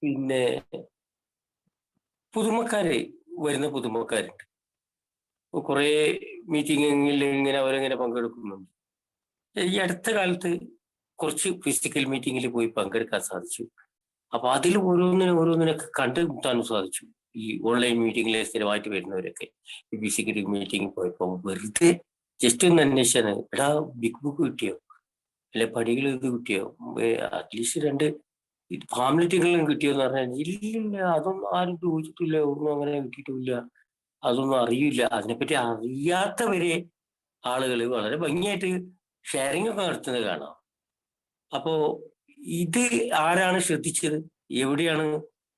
പിന്നെ വരുന്ന പുതുമക്കാരുണ്ട്. കുറെ മീറ്റിങ്ങിൽ ഇങ്ങനെ അവരെങ്ങനെ പങ്കെടുക്കുന്നുണ്ട്. ഈ അടുത്ത കാലത്ത് കുറച്ച് ഫിസിക്കൽ മീറ്റിങ്ങിൽ പോയി പങ്കെടുക്കാൻ സാധിച്ചു. അപ്പൊ അതിൽ ഓരോന്നിനൊക്കെ കണ്ടുമുട്ടാനും സാധിച്ചു. ഈ ഓൺലൈൻ മീറ്റിങ്ങിൽ സ്ഥിരമായിട്ട് വരുന്നവരൊക്കെ ഈ ഫിസിക്കൽ മീറ്റിംഗ് പോയപ്പോ വെറുതെ ജസ്റ്റ് ഒന്ന് അന്വേഷിച്ചാണ്, എടാ ബിഗ് ബുക്ക് കിട്ടിയോ, അല്ലെ പടികൾ ഇത് കിട്ടിയോ, അറ്റ്ലീസ്റ്റ് 2 ഫാമിലിറ്റികളും കിട്ടിയോന്ന് പറഞ്ഞാൽ ഇല്ലില്ല, അതൊന്നും ആരും ചോദിച്ചിട്ടില്ല, ഒന്നും അങ്ങനെ കിട്ടിയിട്ടില്ല, അതൊന്നും അറിയില്ല. അതിനെപ്പറ്റി അറിയാത്തവരെ ആളുകൾ വളരെ ഭംഗിയായിട്ട് ഷെയറിംഗ് ഒക്കെ നടത്തുന്നത് കാണാം. അപ്പോ ഇത് ആരാണ് ശ്രദ്ധിച്ചത്, എവിടെയാണ്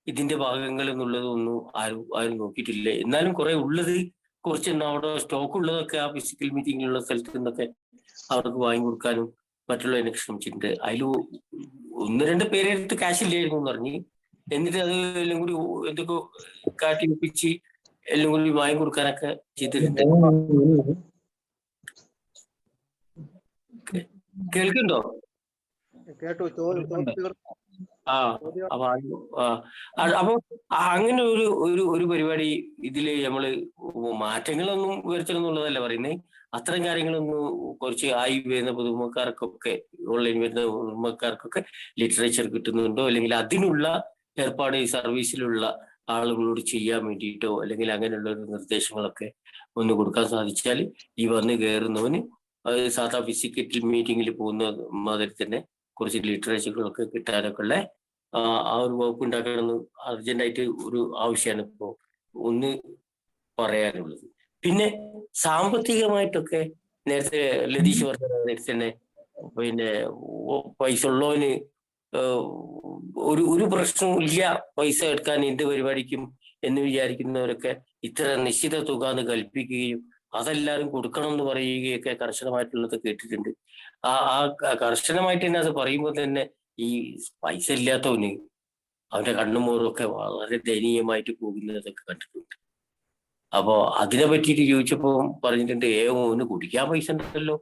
ഇതിന്റെ ഭാഗങ്ങൾ എന്നുള്ളതൊന്നും ആരും നോക്കിയിട്ടില്ല. എന്നാലും കുറെ ഉള്ളത് കുറച്ചെണ്ണം അവിടെ സ്റ്റോക്ക് ഉള്ളതൊക്കെ ആ ഫിസിക്കൽ മീറ്റിങ്ങിലുള്ള സ്ഥലത്ത് നിന്നൊക്കെ അവർക്ക് വാങ്ങിക്കൊടുക്കാനും മറ്റുള്ളതിനൊക്കെ ശ്രമിച്ചിട്ടുണ്ട്. അതിൽ 1-2 പേരെ അടുത്ത് ക്യാഷ് ഇല്ലായിരുന്നു എന്ന് പറഞ്ഞ്, എന്നിട്ട് അത് എല്ലാം കൂടി എന്തൊക്കെ കാട്ടി ഒപ്പിച്ച് എല്ലാം കൂടി വാങ്ങിക്കൊടുക്കാനൊക്കെ ചെയ്തിട്ടുണ്ട്. കേൾക്കുന്നുണ്ടോ? അപ്പൊ അങ്ങനെ ഒരു പരിപാടി ഇതില് നമ്മള് മാറ്റങ്ങളൊന്നും വരുത്തണം എന്നുള്ളതല്ല പറയുന്നത്. അത്തരം കാര്യങ്ങളൊന്നും കുറച്ച് ആയി വരുന്ന പുതുമക്കാർക്കൊക്കെ, ഓൺലൈൻ വരുന്ന പുതുമക്കാർക്കൊക്കെ ലിറ്ററേച്ചർ കിട്ടുന്നുണ്ടോ, അല്ലെങ്കിൽ അതിനുള്ള ഏർപ്പാട് ഈ സർവീസിലുള്ള ആളുകളോട് ചെയ്യാൻ വേണ്ടിയിട്ടോ, അല്ലെങ്കിൽ അങ്ങനെയുള്ള ഒരു നിർദ്ദേശങ്ങളൊക്കെ ഒന്ന് കൊടുക്കാൻ സാധിച്ചാൽ ഈ വന്ന് കയറുന്നവന് സാധാ ഫിസിക്കൽ മീറ്റിങ്ങിൽ പോകുന്ന മാതിരി തന്നെ കുറച്ച് ലിറ്ററേച്ചറുകളൊക്കെ കിട്ടാനൊക്കെ ഉള്ള ആ ഒരു വകുപ്പ് ഉണ്ടാക്കണമെന്ന് അർജന്റായിട്ട് ഒരു ആവശ്യമാണ് ഇപ്പോൾ ഒന്ന് പറയാനുള്ളത്. പിന്നെ സാമ്പത്തികമായിട്ടൊക്കെ നേരത്തെ ലതീഷ് പറഞ്ഞ നേരത്തെ തന്നെ പിന്നെ പൈസ ഉള്ളവന് ഒരു പ്രശ്നവും ഇല്ല പൈസ എടുക്കാൻ എന്ത് പരിപാടിക്കും എന്ന് വിചാരിക്കുന്നവരൊക്കെ ഇത്ര നിശ്ചിത തുക എന്ന് കൽപ്പിക്കുകയും അതെല്ലാവരും കൊടുക്കണം എന്ന് പറയുകയൊക്കെ കർശനമായിട്ടുള്ളത് കേട്ടിട്ടുണ്ട്. ആ കർശനമായിട്ട് തന്നെ അത് പറയുമ്പോൾ തന്നെ ഈ പൈസ ഇല്ലാത്തവന് അവന്റെ കണ്ണും മോറും ഒക്കെ വളരെ ദയനീയമായിട്ട് പോകുന്നതൊക്കെ കണ്ടിട്ടുണ്ട്. അപ്പോ അതിനെ പറ്റിയിട്ട് ചോദിച്ചപ്പോ പറഞ്ഞിട്ടുണ്ട്, ഓന് കുടിക്കാൻ പൈസ ഉണ്ടല്ലോ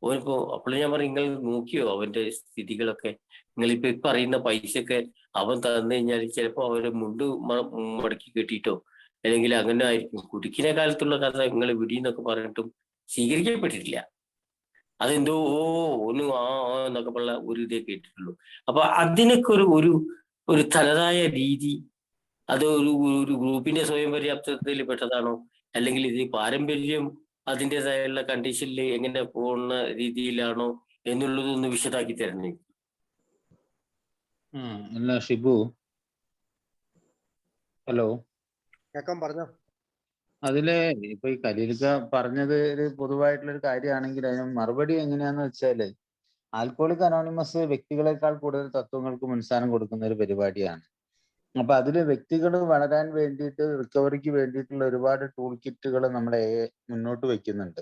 ഓനിപ്പോ. അപ്പോൾ ഞാൻ പറഞ്ഞു, നിങ്ങൾ നോക്കിയോ അവന്റെ സ്ഥിതികളൊക്കെ? നിങ്ങളിപ്പോ പറയുന്ന പൈസയൊക്കെ അവൻ തന്നു കഴിഞ്ഞാൽ ചിലപ്പോ അവരെ മുണ്ട് മടക്കി കെട്ടിയിട്ടോ അല്ലെങ്കിൽ അങ്ങനെ ആയിരിക്കും. കുടുക്കിനെ കാലത്തുള്ള കഥ നിങ്ങൾ വിടിയെന്നൊക്കെ പറഞ്ഞിട്ടും സ്വീകരിക്കപ്പെട്ടിട്ടില്ല. അതെന്തോ ഒന്ന് എന്നൊക്കെ ഉള്ള ഒരു ഇതേ കേട്ടിട്ടുള്ളൂ. അപ്പൊ അതിനൊക്കെ ഒരു തനതായ രീതി, അത് ഒരു ഗ്രൂപ്പിന്റെ സ്വയം പര്യാപ്തതയിൽ പെട്ടതാണോ, അല്ലെങ്കിൽ ഇത് പാരമ്പര്യം അതിൻ്റെതായുള്ള കണ്ടീഷനിൽ എങ്ങനെ പോകുന്ന രീതിയിലാണോ എന്നുള്ളതൊന്ന് വിശദമാക്കി തരണേ. അല്ല ഷിബു, ഹലോ, പറഞ്ഞോ. അതില് ഇപ്പൊ ഈ ഖലീൽക്ക പറഞ്ഞത് ഒരു പൊതുവായിട്ടുള്ളൊരു കാര്യമാണെങ്കിൽ അതിന് മറുപടി എങ്ങനെയാന്ന് വെച്ചാല്, ആൽക്കോളിക് അനോണിമസ് വ്യക്തികളെക്കാൾ കൂടുതൽ തത്വങ്ങൾക്ക് മുൻസ്ഥാനം കൊടുക്കുന്ന ഒരു പരിപാടിയാണ്. അപ്പൊ അതില് വ്യക്തികൾ വളരാൻ വേണ്ടിയിട്ട്, റിക്കവറിക്ക് വേണ്ടിയിട്ടുള്ള ഒരുപാട് ടൂൾ കിറ്റുകൾ നമ്മളെ മുന്നോട്ട് വെക്കുന്നുണ്ട്.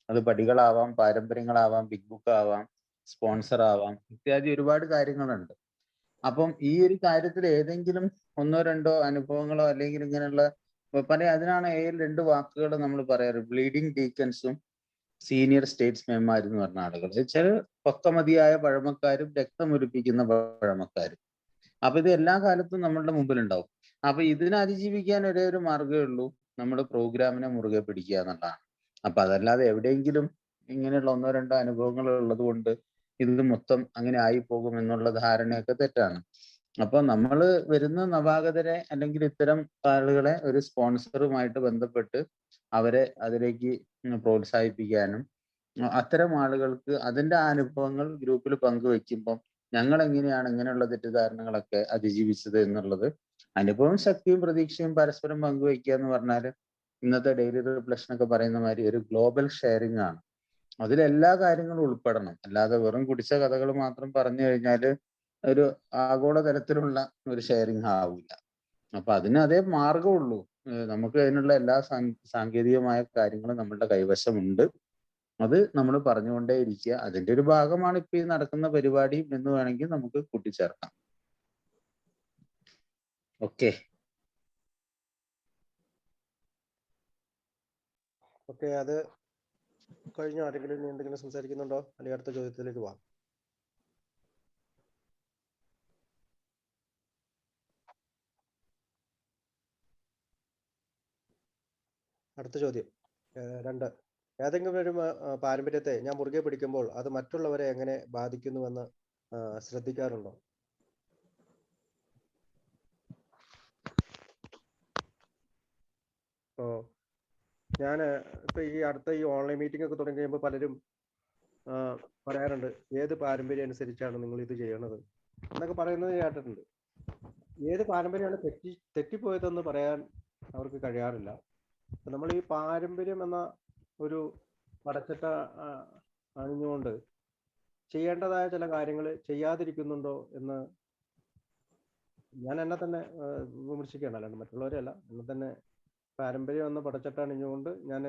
അത് പടികളാവാം, പാരമ്പര്യങ്ങളാവാം, ബിഗ് ബുക്ക് ആവാം, സ്പോൺസർ ആവാം, ഇത്യാദി ഒരുപാട് കാര്യങ്ങളുണ്ട്. അപ്പം ഈ ഒരു കാര്യത്തിൽ ഏതെങ്കിലും 1-2 അനുഭവങ്ങളോ അല്ലെങ്കിൽ ഇങ്ങനെയുള്ള അതിനാണ് 2 വാക്കുകൾ നമ്മൾ പറയാറ്, ബ്ലീഡിങ് ഡീക്കൻസും സീനിയർ സ്റ്റേറ്റ്സ്മാൻമാരും എന്ന് പറഞ്ഞ ആളുകൾ. വെച്ചാൽ പൊക്കമതിയായ പഴമക്കാരും രക്തമൊലിപ്പിക്കുന്ന പഴമക്കാരും. അപ്പൊ ഇത് എല്ലാ കാലത്തും നമ്മളുടെ മുമ്പിലുണ്ടാവും. അപ്പൊ ഇതിനെ അതിജീവിക്കാൻ ഒരേ ഒരു മാർഗ്ഗമേ ഉള്ളൂ, നമ്മൾ പ്രോഗ്രാമിനെ മുറുകെ പിടിക്കുക എന്നുള്ളതാണ്. അപ്പൊ അതല്ലാതെ എവിടെയെങ്കിലും ഇങ്ങനെയുള്ള 1-2 അനുഭവങ്ങൾ ഉള്ളത് കൊണ്ട് ഇത് മൊത്തം അങ്ങനെ ആയി പോകും എന്നുള്ള ധാരണയൊക്കെ തെറ്റാണ്. അപ്പൊ നമ്മൾ വരുന്ന നവാഗതരെ അല്ലെങ്കിൽ ഇത്തരം ആളുകളെ ഒരു സ്പോൺസറുമായിട്ട് ബന്ധപ്പെട്ട് അവരെ അതിലേക്ക് പ്രോത്സാഹിപ്പിക്കാനും അത്തരം ആളുകൾക്ക് അതിന്റെ അനുഭവങ്ങൾ ഗ്രൂപ്പിൽ പങ്കുവെക്കുമ്പം ഞങ്ങൾ എങ്ങനെയാണ് ഇങ്ങനെയുള്ള തെറ്റിദ്ധാരണകളൊക്കെ അതിജീവിച്ചത് എന്നുള്ളത് അനുഭവം, ശക്തിയും പ്രതീക്ഷയും പരസ്പരം പങ്കുവെക്കുക എന്ന് പറഞ്ഞാൽ ഇന്നത്തെ ഡെയിലി റിഫ്ലക്ഷൻ ഒക്കെ പറയുന്ന മാതിരി ഒരു ഗ്ലോബൽ ഷെയറിംഗ് ആണ്. അതിലെല്ലാ കാര്യങ്ങളും ഉൾപ്പെടണം. അല്ലാതെ വെറും കുടിച്ച കഥകൾ മാത്രം പറഞ്ഞു കഴിഞ്ഞാൽ ഒരു ആഗോളതലത്തിലുള്ള ഒരു ഷെയറിംഗ് ആവില്ല. അപ്പൊ അതിന് അതേ മാർഗമുള്ളൂ. നമുക്ക് അതിനുള്ള എല്ലാ സാങ്കേതികമായ കാര്യങ്ങളും നമ്മളുടെ കൈവശമുണ്ട്. അത് നമ്മൾ പറഞ്ഞുകൊണ്ടേ ഇരിക്കുക. അതിന്റെ ഒരു ഭാഗമാണ് ഇപ്പൊ ഈ നടക്കുന്ന പരിപാടി എന്ന് വേണമെങ്കിൽ നമുക്ക് കൂട്ടിച്ചേർക്കാം. ഓക്കെ, അത് കഴിഞ്ഞോ? ആരെങ്കിലും എന്തെങ്കിലും സംസാരിക്കുന്നുണ്ടോ? അല്ലെങ്കിൽ അടുത്ത ചോദ്യത്തിലേക്ക് പോവാം. അടുത്ത ചോദ്യം 2. ഏതെങ്കിലും ഒരു പാരമ്പര്യത്തെ ഞാൻ മുറുകെ പിടിക്കുമ്പോൾ അത് മറ്റുള്ളവരെ എങ്ങനെ ബാധിക്കുന്നുവെന്ന് ശ്രദ്ധിക്കാറുണ്ടോ? ഇപ്പോൾ ഞാൻ ഇപ്പൊ ഈ അടുത്ത ഈ ഓൺലൈൻ മീറ്റിംഗ് ഒക്കെ തുടങ്ങി കഴിയുമ്പോൾ പലരും പറയാറുണ്ട്, ഏത് പാരമ്പര്യം അനുസരിച്ചാണ് നിങ്ങൾ ഇത് ചെയ്യണത് എന്നൊക്കെ പറയുന്നത് കേട്ടിട്ടുണ്ട്. ഏത് പാരമ്പര്യമാണ് തെറ്റിപ്പോയതെന്ന് പറയാൻ അവർക്ക് കഴിയാറില്ല. അപ്പൊ നമ്മൾ ഈ പാരമ്പര്യം എന്ന ഒരു പടച്ചട്ട അണിഞ്ഞുകൊണ്ട് ചെയ്യേണ്ടതായ ചില കാര്യങ്ങൾ ചെയ്യാതിരിക്കുന്നുണ്ടോ എന്ന് ഞാൻ എന്നെ തന്നെ വിമർശിക്കുകയാണ്, അല്ലാണ്ട് മറ്റുള്ളവരെയല്ല. എന്നെ തന്നെ പാരമ്പര്യം എന്ന പടച്ചട്ട അണിഞ്ഞുകൊണ്ട് ഞാൻ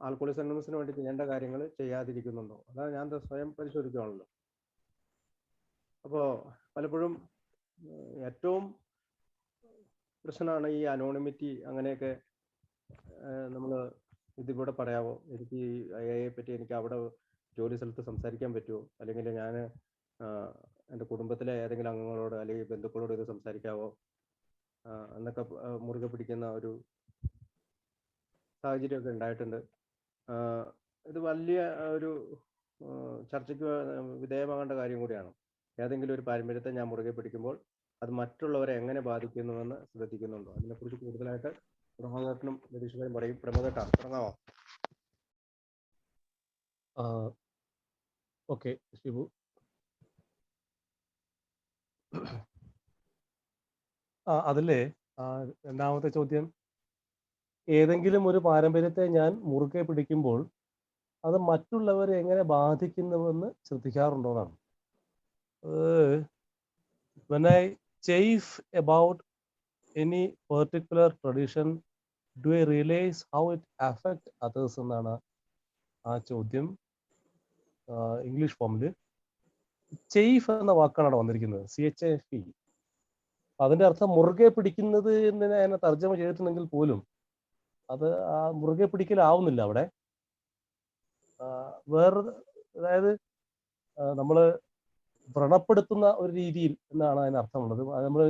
ആൽക്കോളിക്സ് അനോണിമസിന് വേണ്ടി ചെയ്യേണ്ട കാര്യങ്ങൾ ചെയ്യാതിരിക്കുന്നുണ്ടോ, അതാണ് ഞാൻ സ്വയം പരിശോധിക്കുകയാണല്ലോ. അപ്പോൾ പലപ്പോഴും ഏറ്റവും പ്രശ്നമാണ് ഈ അനോണിമിറ്റി. അങ്ങനെയൊക്കെ നമ്മൾ ഇതിവിടെ പറയാമോ, എനിക്ക് ഈ AI പറ്റി എനിക്ക് അവിടെ ജോലി സ്ഥലത്ത് സംസാരിക്കാൻ പറ്റുമോ, അല്ലെങ്കിൽ ഞാൻ എൻ്റെ കുടുംബത്തിലെ ഏതെങ്കിലും അംഗങ്ങളോട് അല്ലെങ്കിൽ ബന്ധുക്കളോട് ഇത് സംസാരിക്കാവോ എന്നൊക്കെ മുറുകെ പിടിക്കുന്ന ഒരു സാഹചര്യമൊക്കെ ഉണ്ടായിട്ടുണ്ട്. ഇത് വലിയ ഒരു ചർച്ചയ്ക്ക് വിധേയമാകേണ്ട കാര്യം കൂടിയാണ്. ഏതെങ്കിലും ഒരു പാരമ്പര്യത്തെ ഞാൻ മുറുകെ പിടിക്കുമ്പോൾ അത് മറ്റുള്ളവരെ എങ്ങനെ ബാധിക്കുന്നുവെന്ന് ശ്രദ്ധിക്കുന്നുണ്ടോ? അതിനെക്കുറിച്ച് കൂടുതലായിട്ട് പ്രമോദേട്ടനും രതീഷുകാരും പറയും. പ്രമോദേട്ടാ, തുടങ്ങാമോ? ഓക്കെ ശിവു. അതിലെ രണ്ടാമത്തെ ചോദ്യം, ഏതെങ്കിലും ഒരു പാരമ്പര്യത്തെ ഞാൻ മുറുകെ പിടിക്കുമ്പോൾ അത് മറ്റുള്ളവരെ എങ്ങനെ ബാധിക്കുന്നുവെന്ന് ശ്രദ്ധിക്കാറുണ്ടോന്നാണ്. When I chafe about any particular tradition, do I realize how it affects others എന്നാണ് ആ ചോദ്യം ഇംഗ്ലീഷ് ഫോമില്. ചെയ്ഫ് എന്ന വാക്കാണ് അവിടെ വന്നിരിക്കുന്നത്, CHAFE. അതിന്റെ അർത്ഥം മുറുകെ പിടിക്കുന്നത് എന്ന് ഞാൻ തർജ്ജമ ചെയ്തിട്ടുണ്ടെങ്കിൽ പോലും അത് ആ മുറുകെ പിടിക്കലാവുന്നില്ല അവിടെ. വേറെ, അതായത് നമ്മൾ വ്രണപ്പെടുത്തുന്ന ഒരു രീതിയിൽ എന്നാണ് അതിന് അർത്ഥമുള്ളത്. അത് നമ്മൾ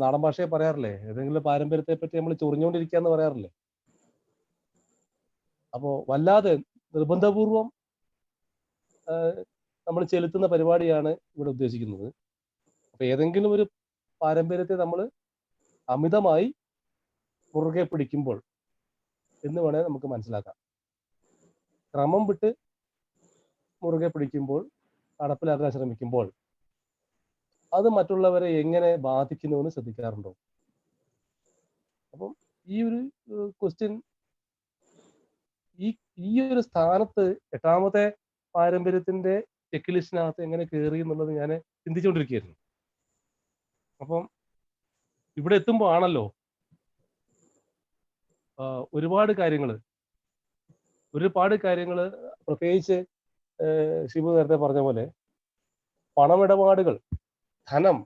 നാടൻ ഭാഷയെ പറയാറില്ലേ, ഏതെങ്കിലും പാരമ്പര്യത്തെ പറ്റി നമ്മൾ ചൊറിഞ്ഞുകൊണ്ടിരിക്കുക എന്ന് പറയാറില്ലേ. അപ്പോൾ വല്ലാതെ നിർബന്ധപൂർവം നമ്മൾ ചെലുത്തുന്ന പരിപാടിയാണ് ഇവിടെ ഉദ്ദേശിക്കുന്നത്. അപ്പൊ ഏതെങ്കിലും ഒരു പാരമ്പര്യത്തെ നമ്മൾ അമിതമായി മുറുകെ പിടിക്കുമ്പോൾ എന്ന് വേണേൽ നമുക്ക് മനസ്സിലാക്കാം. ക്രമം വിട്ട് മുറുകെ പിടിക്കുമ്പോൾ, നടപ്പിലാക്കാൻ ശ്രമിക്കുമ്പോൾ അത് മറ്റുള്ളവരെ എങ്ങനെ ബാധിക്കുന്നുവെന്ന് ശ്രദ്ധിക്കാറുണ്ടോ? അപ്പം ഈ ഒരു ക്വസ്റ്റ്യൻ ഈ ഒരു സ്ഥാനത്ത് 8ാമത്തെ പാരമ്പര്യത്തിന്റെ ചെക്ക് ലിസ്റ്റിനകത്ത് എങ്ങനെ കയറി എന്നുള്ളത് ഞാൻ ചിന്തിച്ചുകൊണ്ടിരിക്കുകയായിരുന്നു. അപ്പം ഇവിടെ എത്തുമ്പോൾ ആണല്ലോ ഒരുപാട് കാര്യങ്ങൾ പ്രത്യേകിച്ച് ശിവു നേരത്തെ പറഞ്ഞ പോലെ പണമിടപാടുകൾ, ധനം,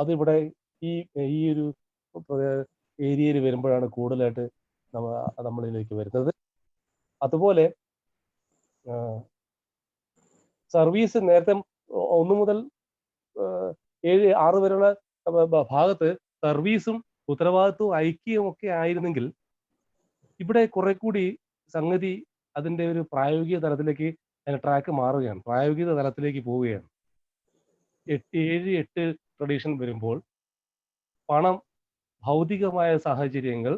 അതിവിടെ ഈ ഒരു ഏരിയയിൽ വരുമ്പോഴാണ് കൂടുതലായിട്ട് നമ്മളിലേക്ക് വരുന്നത്. അതുപോലെ സർവീസ് നേരത്തെ 1 മുതൽ 7, 6 വരെയുള്ള ഭാഗത്ത് സർവീസും ഉത്തരവാദിത്വവും ഐക്യവും ഒക്കെ ആയിരുന്നെങ്കിൽ ഇവിടെ കുറെ കൂടി സംഗതി അതിന്റെ ഒരു പ്രായോഗിക തലത്തിലേക്ക് അതിന്റെ ട്രാക്ക് മാറുകയാണ്, പ്രായോഗിക തലത്തിലേക്ക് പോവുകയാണ്. 7-8 ട്രഡീഷൻ വരുമ്പോൾ പണം, ഭൗതികമായ സാഹചര്യങ്ങൾ,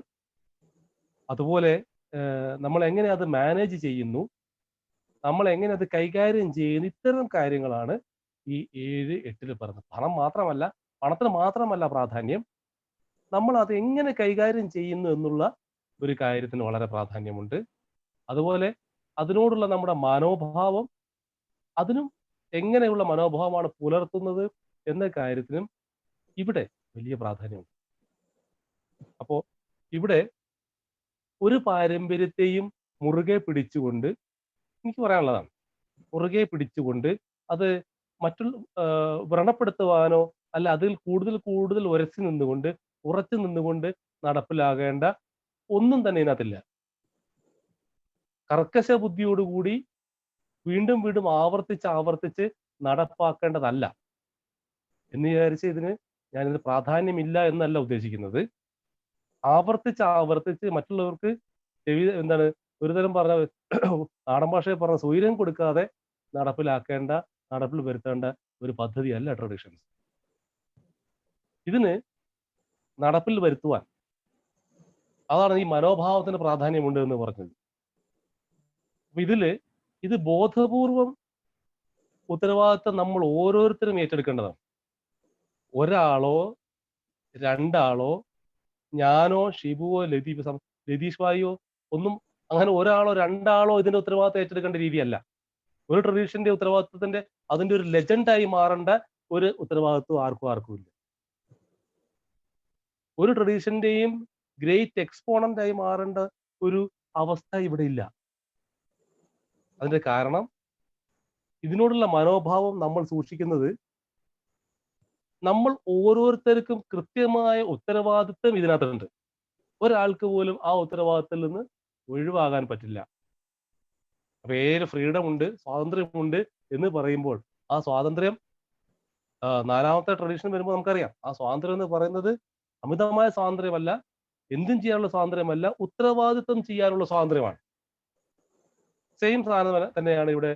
അതുപോലെ നമ്മൾ എങ്ങനെ അത് മാനേജ് ചെയ്യുന്നു, നമ്മൾ എങ്ങനെ അത് കൈകാര്യം ചെയ്യുന്നു, ഇത്തരം കാര്യങ്ങളാണ് ഈ 7-8 പറഞ്ഞത്. പണത്തിന് മാത്രമല്ല പ്രാധാന്യം, നമ്മൾ അത് എങ്ങനെ കൈകാര്യം ചെയ്യുന്നു എന്നുള്ള ഒരു കാര്യത്തിന് വളരെ പ്രാധാന്യമുണ്ട്. അതുപോലെ അതിനോടുള്ള നമ്മുടെ മനോഭാവം, അതിനും എങ്ങനെയുള്ള മനോഭാവമാണ് പുലർത്തുന്നത് എന്ന കാര്യത്തിനും ഇവിടെ വലിയ പ്രാധാന്യമുണ്ട്. അപ്പോൾ ഇവിടെ ഒരു പാരമ്പര്യത്തെയും മുറുകെ പിടിച്ചുകൊണ്ട്, എനിക്ക് പറയാനുള്ളതാണ്, മുറുകെ പിടിച്ചുകൊണ്ട് അത് വ്രണപ്പെടുത്തുവാനോ അല്ല അതിൽ കൂടുതൽ ഉറച്ചു നിന്നുകൊണ്ട് നടപ്പിലാകേണ്ട ഒന്നും തന്നെ ഇതിനകത്തില്ല. കർക്കശ ബുദ്ധിയോടുകൂടി വീണ്ടും ആവർത്തിച്ച് നടപ്പാക്കേണ്ടതല്ല എന്ന് വിചാരിച്ച് ഞാനിത് പ്രാധാന്യമില്ല എന്നല്ല ഉദ്ദേശിക്കുന്നത്. ആവർത്തിച്ച് മറ്റുള്ളവർക്ക് എന്താണ് ഒരു തരം പറഞ്ഞ നാടൻ ഭാഷയിൽ പറഞ്ഞ സ്വൈര്യം കൊടുക്കാതെ നടപ്പിൽ വരുത്തേണ്ട ഒരു പദ്ധതിയല്ല ട്രഡീഷൻസ്. ഇതിന് നടപ്പിൽ വരുത്തുവാൻ, അതാണ് ഈ മനോഭാവത്തിന് പ്രാധാന്യമുണ്ട് എന്ന് പറഞ്ഞത്. അപ്പൊ ഇത് ബോധപൂർവം ഉത്തരവാദിത്തം നമ്മൾ ഓരോരുത്തരും ഏറ്റെടുക്കേണ്ടതാണ്. ഒരാളോ രണ്ടാളോ ഞാനോ ഷിബുവോ ലതീഷ് ഭായിയോ ഒന്നും അങ്ങനെ ഒരാളോ രണ്ടാളോ ഇതിന്റെ ഉത്തരവാദിത്തം ഏറ്റെടുക്കേണ്ട രീതിയല്ല. ഒരു ട്രഡീഷന്റെ ഉത്തരവാദിത്തത്തിന്റെ അതിന്റെ ഒരു ലെജൻഡായി മാറേണ്ട ഒരു ഉത്തരവാദിത്വം ആർക്കും ഇല്ല. ഒരു ട്രഡീഷന്റെയും ഗ്രേറ്റ് എക്സ്പോണന്റ് ആയി മാറേണ്ട ഒരു അവസ്ഥ ഇവിടെ ഇല്ല. അതിന്റെ കാരണം ഇതിനോടുള്ള മനോഭാവം നമ്മൾ സൂക്ഷിക്കുന്നത്, നമ്മൾ ഓരോരുത്തർക്കും കൃത്യമായ ഉത്തരവാദിത്വം ഇതിനകത്തുണ്ട്. ഒരാൾക്ക് പോലും ആ ഉത്തരവാദിത്തത്തിൽ നിന്ന് ഒഴിവാകാൻ പറ്റില്ല. അപ്പൊ ഫ്രീഡം ഉണ്ട്, സ്വാതന്ത്ര്യമുണ്ട് എന്ന് പറയുമ്പോൾ ആ സ്വാതന്ത്ര്യം, നാലാമത്തെ ട്രഡീഷൻ വരുമ്പോൾ നമുക്കറിയാം, ആ സ്വാതന്ത്ര്യം എന്ന് പറയുന്നത് അമിതമായ സ്വാതന്ത്ര്യമല്ല, എന്തും ചെയ്യാനുള്ള സ്വാതന്ത്ര്യമല്ല, ഉത്തരവാദിത്വം ചെയ്യാനുള്ള സ്വാതന്ത്ര്യമാണ്. സെയിം സാധനം തന്നെയാണ് ഇവിടെ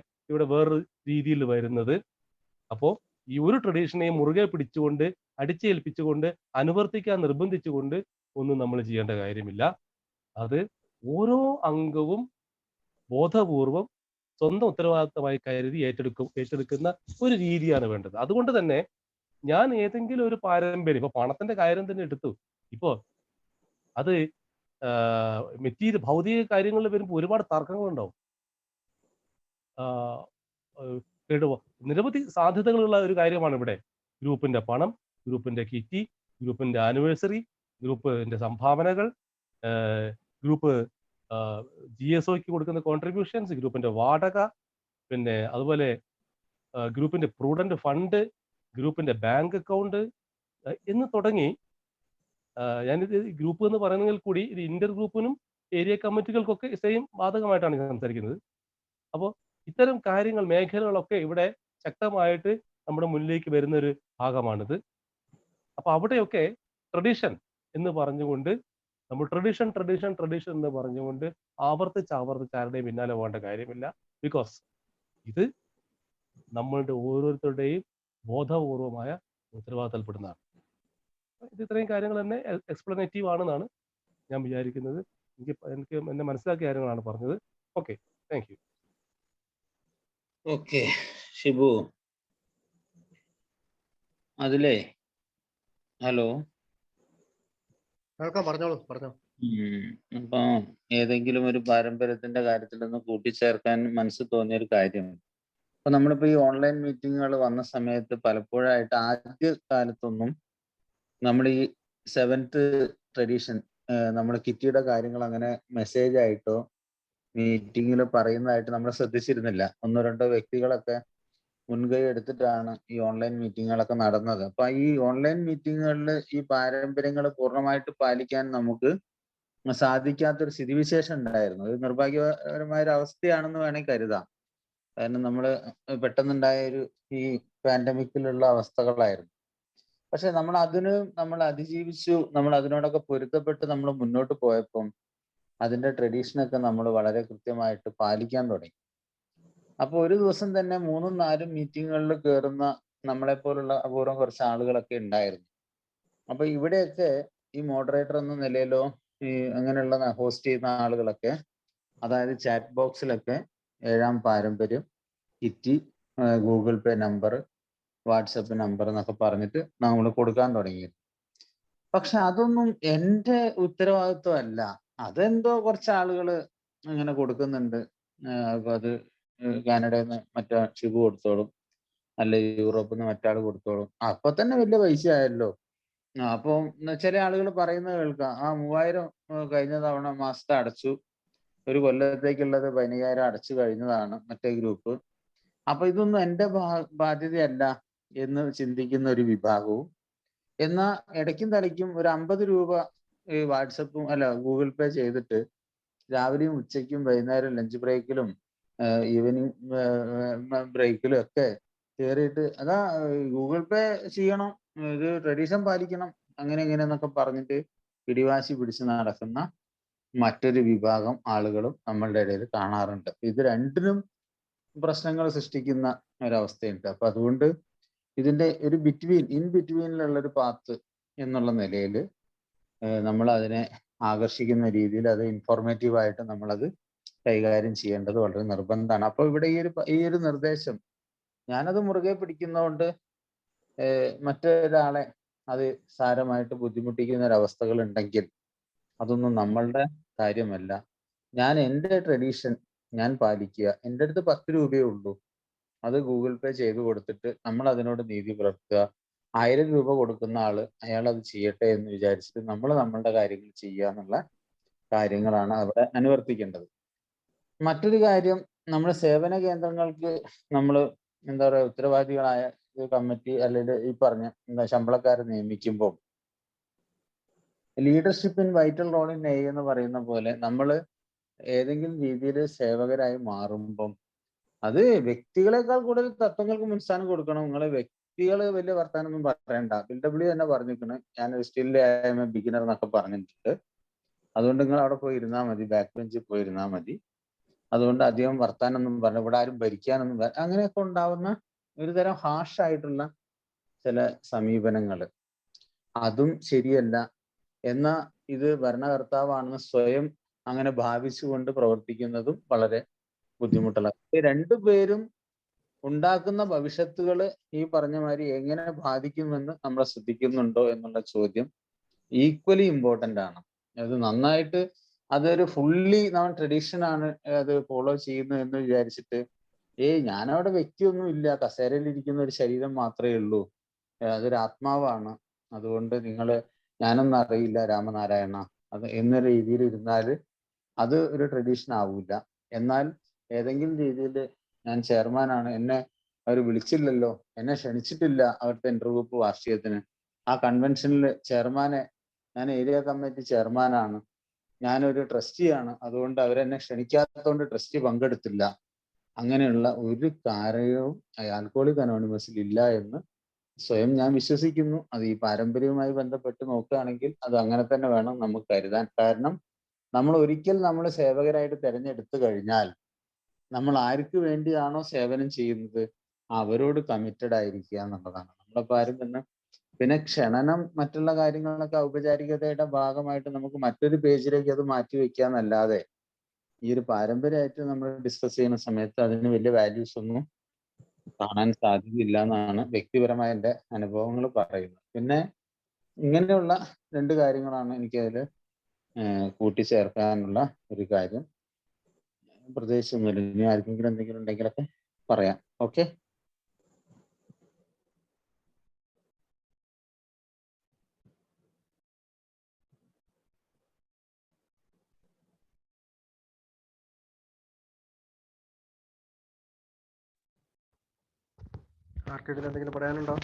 വേറൊരു രീതിയിൽ വരുന്നത്. അപ്പോ ഈ ഒരു ട്രഡീഷനെയും മുറുകെ പിടിച്ചുകൊണ്ട് അടിച്ചേൽപ്പിച്ചുകൊണ്ട് അനുവർത്തിക്കാൻ നിർബന്ധിച്ചുകൊണ്ട് ഒന്നും നമ്മൾ ചെയ്യേണ്ട കാര്യമില്ല. അത് ഓരോ അംഗവും ബോധപൂർവം സ്വന്തം ഉത്തരവാദിത്തമായി കരുതി ഏറ്റെടുക്കുന്ന ഒരു രീതിയാണ് വേണ്ടത്. അതുകൊണ്ട് തന്നെ ഞാൻ ഏതെങ്കിലും ഒരു പാരമ്പര്യം, ഇപ്പൊ പണത്തിന്റെ കാര്യം തന്നെ എടുത്തു, ഇപ്പോ അത് ഭൗതിക കാര്യങ്ങളിൽ വരുമ്പോൾ ഒരുപാട് തർക്കങ്ങളുണ്ടാവും. നിരവധി സാധ്യതകളുള്ള ഒരു കാര്യമാണ് ഇവിടെ. ഗ്രൂപ്പിന്റെ പണം, ഗ്രൂപ്പിന്റെ കിറ്റി, ഗ്രൂപ്പിന്റെ ആനിവേഴ്സറി, ഗ്രൂപ്പിന്റെ സംഭാവനകൾ, ഗ്രൂപ്പ് GSOക്ക് കൊടുക്കുന്ന കോൺട്രിബ്യൂഷൻസ്, ഗ്രൂപ്പിന്റെ വാടക, പിന്നെ അതുപോലെ ഗ്രൂപ്പിന്റെ പ്രൂഡന്റ് ഫണ്ട്, ഗ്രൂപ്പിന്റെ ബാങ്ക് അക്കൗണ്ട് എന്ന് തുടങ്ങി, ഞാനിത് ഗ്രൂപ്പ് എന്ന് പറയുന്നതിൽ കൂടി ഇത് ഇന്റർ ഗ്രൂപ്പിനും ഏരിയ കമ്മിറ്റികൾക്കൊക്കെ സെയിം ബാധകമായിട്ടാണ് ഞാൻ സംസാരിക്കുന്നത്. അപ്പോൾ ഇത്തരം കാര്യങ്ങൾ, മേഖലകളൊക്കെ ഇവിടെ ശക്തമായിട്ട് നമ്മുടെ മുന്നിലേക്ക് വരുന്ന ഒരു ഭാഗമാണിത്. അപ്പൊ അവിടെയൊക്കെ ട്രഡീഷൻ എന്ന് പറഞ്ഞുകൊണ്ട് നമ്മൾ ട്രഡീഷൻ എന്ന് പറഞ്ഞുകൊണ്ട് ആവർത്തിച്ച് ആരുടെയും പിന്നാലെ പോകേണ്ട കാര്യമില്ല. ബിക്കോസ് ഇത് നമ്മളുടെ ഓരോരുത്തരുടെയും ബോധപൂർവമായ ഉത്തരവാദിത്തപ്പെടുന്നതാണ്. ഇത് ഇത്രയും കാര്യങ്ങൾ തന്നെ എക്സ്പ്ലനേറ്റീവ് ആണെന്നാണ് ഞാൻ വിചാരിക്കുന്നത്. എനിക്ക് എന്നെ മനസ്സിലാക്കിയ കാര്യങ്ങളാണ് പറഞ്ഞത്. Okay, thank you. Okay Shibu, അതിലേ ഹലോ കേൾക്കാം, പറഞ്ഞോ. അപ്പൊ ഏതെങ്കിലും ഒരു പാരമ്പര്യത്തിന്റെ കാര്യത്തിലൊന്ന് കൂട്ടിച്ചേർക്കാൻ മനസ്സിൽ തോന്നിയ ഒരു കാര്യം, അപ്പൊ നമ്മളിപ്പോ ഈ ഓൺലൈൻ മീറ്റിങ്ങുകൾ വന്ന സമയത്ത് പലപ്പോഴായിട്ട് ആദ്യ കാലത്തൊന്നും നമ്മൾ ഈ 7th ട്രഡീഷൻ, നമ്മൾ കിറ്റിയുടെ കാര്യങ്ങൾ അങ്ങനെ മെസ്സേജ് ആയിട്ടോ മീറ്റിങ്ങിൽ പറയുന്നതായിട്ട് നമ്മൾ ശ്രദ്ധിച്ചിരുന്നില്ല. ഒന്നോ രണ്ടോ വ്യക്തികളൊക്കെ മുൻകൈ എടുത്തിട്ടാണ് ഈ ഓൺലൈൻ മീറ്റിങ്ങുകളൊക്കെ നടന്നത്. അപ്പൊ ഈ ഓൺലൈൻ മീറ്റിങ്ങുകളിൽ ഈ പാരമ്പര്യങ്ങൾ പൂർണ്ണമായിട്ട് പാലിക്കാൻ നമുക്ക് സാധിക്കാത്തൊരു സ്ഥിതിവിശേഷം ഉണ്ടായിരുന്നു. ഇത് നിർഭാഗ്യകരമായ ഒരു അവസ്ഥയാണെന്ന് വേണമെങ്കിൽ കരുതാം. കാരണം നമ്മൾ പെട്ടെന്നുണ്ടായ ഈ പാൻഡമിക്കിലുള്ള അവസ്ഥകളായിരുന്നു. പക്ഷെ നമ്മൾ അതിജീവിച്ചു, നമ്മൾ അതിനോടൊക്കെ പൊരുത്തപ്പെട്ട് നമ്മൾ മുന്നോട്ട് പോയപ്പം അതിന്റെ ട്രഡീഷനൊക്കെ നമ്മൾ വളരെ കൃത്യമായിട്ട് പാലിക്കാൻ തുടങ്ങി. അപ്പൊ ഒരു ദിവസം തന്നെ 3ഉം 4ഉം മീറ്റിങ്ങുകളിൽ കയറുന്ന നമ്മളെ പോലുള്ള അപൂർവം കുറച്ച് ആളുകളൊക്കെ ഉണ്ടായിരുന്നു. അപ്പൊ ഇവിടെയൊക്കെ ഈ മോഡറേറ്റർ എന്ന നിലയിലോ ഈ അങ്ങനെയുള്ള ഹോസ്റ്റ് ചെയ്യുന്ന ആളുകളൊക്കെ, അതായത് ചാറ്റ് ബോക്സിലൊക്കെ 7ാം പാരമ്പര്യം, kitty, Google Pay number, WhatsApp number എന്നൊക്കെ പറഞ്ഞിട്ട് നമ്മൾ കൊടുക്കാൻ തുടങ്ങി. പക്ഷെ അതൊന്നും എൻ്റെ ഉത്തരവാദിത്വം അല്ല. അതെന്തോ കുറച്ച് ആളുകൾ അങ്ങനെ കൊടുക്കുന്നുണ്ട്. അപ്പൊ അത് കാനഡയിൽ നിന്ന് മറ്റേ ഷിബു കൊടുത്തോളും, അല്ലെ യൂറോപ്പിൽ നിന്ന് മറ്റാൾ കൊടുത്തോളും, അപ്പൊ തന്നെ വലിയ പൈസ ആയല്ലോ. അപ്പൊ ചില ആളുകൾ പറയുന്നത് കേൾക്കാം, 3000 കഴിഞ്ഞ തവണ മാസത്തെ അടച്ചു, ഒരു കൊല്ലത്തേക്കുള്ളത് 15,000 അടച്ചു കഴിഞ്ഞതാണ് മറ്റേ ഗ്രൂപ്പ്, അപ്പൊ ഇതൊന്നും എൻ്റെ ബാധ്യതയല്ല എന്ന് ചിന്തിക്കുന്ന ഒരു വിഭാഗവും. എന്നാ ഇടയ്ക്കും തലയ്ക്കും ഒരു 50 രൂപ വാട്സപ്പും ഗൂഗിൾ പേ ചെയ്തിട്ട് രാവിലെയും ഉച്ചയ്ക്കും വൈകുന്നേരം ലഞ്ച് ബ്രേക്കിലും ഈവനിങ് ബ്രേക്കിലും ഒക്കെ കയറിയിട്ട് അതാ ഗൂഗിൾ പേ ചെയ്യണം, ഇത് ട്രഡീഷൻ പാലിക്കണം, അങ്ങനെ ഇങ്ങനെ എന്നൊക്കെ പറഞ്ഞിട്ട് പിടിവാശി പിടിച്ച് നടക്കുന്ന മറ്റൊരു വിഭാഗം ആളുകളും നമ്മളുടെ ഇടയിൽ കാണാറുണ്ട്. ഇത് രണ്ടിനും പ്രശ്നങ്ങൾ സൃഷ്ടിക്കുന്ന ഒരവസ്ഥയുണ്ട്. അപ്പൊ അതുകൊണ്ട് ഇതിന്റെ ഒരു ഇൻ ബിറ്റ്വീനിലുള്ള ഒരു പാത്ത് എന്നുള്ള നിലയിൽ നമ്മൾ അതിനെ ആകർഷിക്കുന്ന രീതിയിൽ അത് ഇൻഫോർമേറ്റീവ് ആയിട്ട് നമ്മളത് കൈകാര്യം ചെയ്യേണ്ടത് വളരെ നിർബന്ധമാണ്. അപ്പോൾ ഇവിടെ ഈ ഒരു നിർദ്ദേശം ഞാനത് മുറുകെ പിടിക്കുന്നതുകൊണ്ട് മറ്റൊരാളെ അത് സാരമായിട്ട് ബുദ്ധിമുട്ടിക്കുന്ന ഒരവസ്ഥകൾ ഉണ്ടെങ്കിൽ അതൊന്നും നമ്മളുടെ കാര്യമല്ല. ഞാൻ എൻ്റെ ട്രഡീഷൻ ഞാൻ പാലിക്കുക. എൻ്റെ അടുത്ത് 10 രൂപയേ ഉള്ളൂ, അത് ഗൂഗിൾ പേ ചെയ്ത് കൊടുത്തിട്ട് നമ്മൾ അതിനോട് നീതി പുലർത്തുക. 1000 രൂപ കൊടുക്കുന്ന ആള് അയാൾ അത് ചെയ്യട്ടെ എന്ന് വിചാരിച്ചിട്ട് നമ്മൾ നമ്മളുടെ കാര്യങ്ങൾ ചെയ്യുക എന്നുള്ള കാര്യങ്ങളാണ് അവിടെ അനുവർത്തിക്കേണ്ടത്. മറ്റൊരു കാര്യം, നമ്മുടെ സേവന കേന്ദ്രങ്ങൾക്ക് നമ്മൾ എന്താ പറയുക, ഉത്തരവാദികളായ കമ്മിറ്റി അല്ലെങ്കിൽ ഈ പറഞ്ഞ ശമ്പളക്കാരെ നിയമിക്കുമ്പോൾ leadership in vital role in a എന്ന് പറയുന്ന പോലെ നമ്മൾ ഏതെങ്കിലും രീതിയിൽ സേവകരായി മാറുമ്പം അത് വ്യക്തികളെക്കാൾ കൂടുതൽ തത്വങ്ങൾക്ക് മുൻസ്ഥാനം കൊടുക്കണം. നിങ്ങളെ വ്യക്തികൾ വലിയ വർത്താനൊന്നും പറയണ്ട. ബിൽഡബ്ല്യൂ തന്നെ പറഞ്ഞിരിക്കണം, ഞാൻ സ്റ്റിൽ ബിഗിനർ എന്നൊക്കെ പറഞ്ഞിട്ടുണ്ട്. അതുകൊണ്ട് നിങ്ങൾ അവിടെ പോയി ഇരുന്നാൽ മതി, ബാക്ക് ബെഞ്ചിൽ പോയി ഇരുന്നാൽ മതി. അതുകൊണ്ട് അധികം വർത്താനൊന്നും പറഞ്ഞു, ഇവിടെ ആരും ഭരിക്കാനൊന്നും അങ്ങനെയൊക്കെ ഉണ്ടാവുന്ന ഒരു തരം ഹാഷായിട്ടുള്ള ചില സമീപനങ്ങൾ, അതും ശരിയല്ല. എന്നാൽ ഇത് ഭരണകർത്താവാണെന്ന് സ്വയം അങ്ങനെ ഭാവിച്ചുകൊണ്ട് പ്രവർത്തിക്കുന്നതും വളരെ ബുദ്ധിമുട്ടുള്ള. രണ്ടുപേരും ഉണ്ടാക്കുന്ന ഭവിഷ്യത്തുകൾ ഈ പറഞ്ഞ മാതിരി എങ്ങനെ ബാധിക്കുമെന്ന് നമ്മൾ ശ്രദ്ധിക്കുന്നുണ്ടോ എന്നുള്ള ചോദ്യം ഈക്വലി ഇമ്പോർട്ടൻ്റ് ആണ്. അത് നന്നായിട്ട് അതൊരു ഫുള്ളി നമ്മൾ ട്രഡീഷൻ ആണ് അത് ഫോളോ ചെയ്യുന്നു എന്ന് വിചാരിച്ചിട്ട് ഞാനവിടെ വ്യക്തിയൊന്നും ഇല്ല, കസേരയിൽ ഇരിക്കുന്ന ഒരു ശരീരം മാത്രമേ ഉള്ളൂ, അതൊരു ആത്മാവാണ്, അതുകൊണ്ട് ഞാനൊന്നും അറിയില്ല രാമനാരായണ അത് എന്ന രീതിയിൽ ഇരുന്നാൽ അത് ഒരു ട്രഡീഷൻ ആവൂല. എന്നാൽ ഏതെങ്കിലും രീതിയിൽ ഞാൻ ചെയർമാനാണ്, എന്നെ അവർ വിളിച്ചില്ലല്ലോ, എന്നെ ക്ഷണിച്ചിട്ടില്ല അവിടുത്തെ ഇന്റർഗ്രൂപ്പ് വാർഷികത്തിന്, ആ കൺവെൻഷനിൽ ഞാൻ ഏരിയ കമ്മിറ്റി ചെയർമാനാണ്, ഞാനൊരു ട്രസ്റ്റിയാണ്, അതുകൊണ്ട് അവരെന്നെ ക്ഷണിക്കാത്തതുകൊണ്ട് ട്രസ്റ്റി പങ്കെടുത്തില്ല, അങ്ങനെയുള്ള ഒരു കാര്യവും ആൽക്കഹോളിക് അനോണിമസിൽ ഇല്ല എന്ന് സ്വയം ഞാൻ വിശ്വസിക്കുന്നു. അത് ഈ പാരമ്പര്യവുമായി ബന്ധപ്പെട്ട് നോക്കുകയാണെങ്കിൽ അത് അങ്ങനെ തന്നെ വേണം നമുക്ക് കരുതാൻ. കാരണം നമ്മൾ ഒരിക്കൽ സേവകരായിട്ട് തിരഞ്ഞെടുത്തു കഴിഞ്ഞാൽ നമ്മൾ ആർക്ക് വേണ്ടിയാണോ സേവനം ചെയ്യുന്നത് അവരോട് കമ്മിറ്റഡ് ആയിരിക്കുക എന്നുള്ളതാണ്. നമ്മളിപ്പോൾ ആരും പിന്നെ ക്ഷണനം മറ്റുള്ള കാര്യങ്ങളൊക്കെ ഔപചാരികതയുടെ ഭാഗമായിട്ട് നമുക്ക് മറ്റൊരു പേജിലേക്ക് അത് മാറ്റി വെക്കാന്നല്ലാതെ ഈ ഒരു പാരമ്പര്യമായിട്ട് നമ്മൾ ഡിസ്കസ് ചെയ്യുന്ന സമയത്ത് അതിന് വലിയ വാല്യൂസ് ഒന്നും കാണാൻ സാധ്യതയില്ല എന്നാണ് വ്യക്തിപരമായ എൻ്റെ അനുഭവങ്ങൾ പറയുന്നത്. പിന്നെ ഇങ്ങനെയുള്ള 2 കാര്യങ്ങളാണ് എനിക്കതിൽ കൂട്ടിച്ചേർക്കാനുള്ള ഒരു കാര്യം. പ്രത്യേകിച്ച് ഒന്നുമില്ല. ഇനി ആർക്കെങ്കിലും എന്തെങ്കിലും ഉണ്ടെങ്കിലൊക്കെ പറയാം. ഓക്കെ. ആർക്കെങ്കിലും എന്തെങ്കിലും പറയാനുണ്ടോ?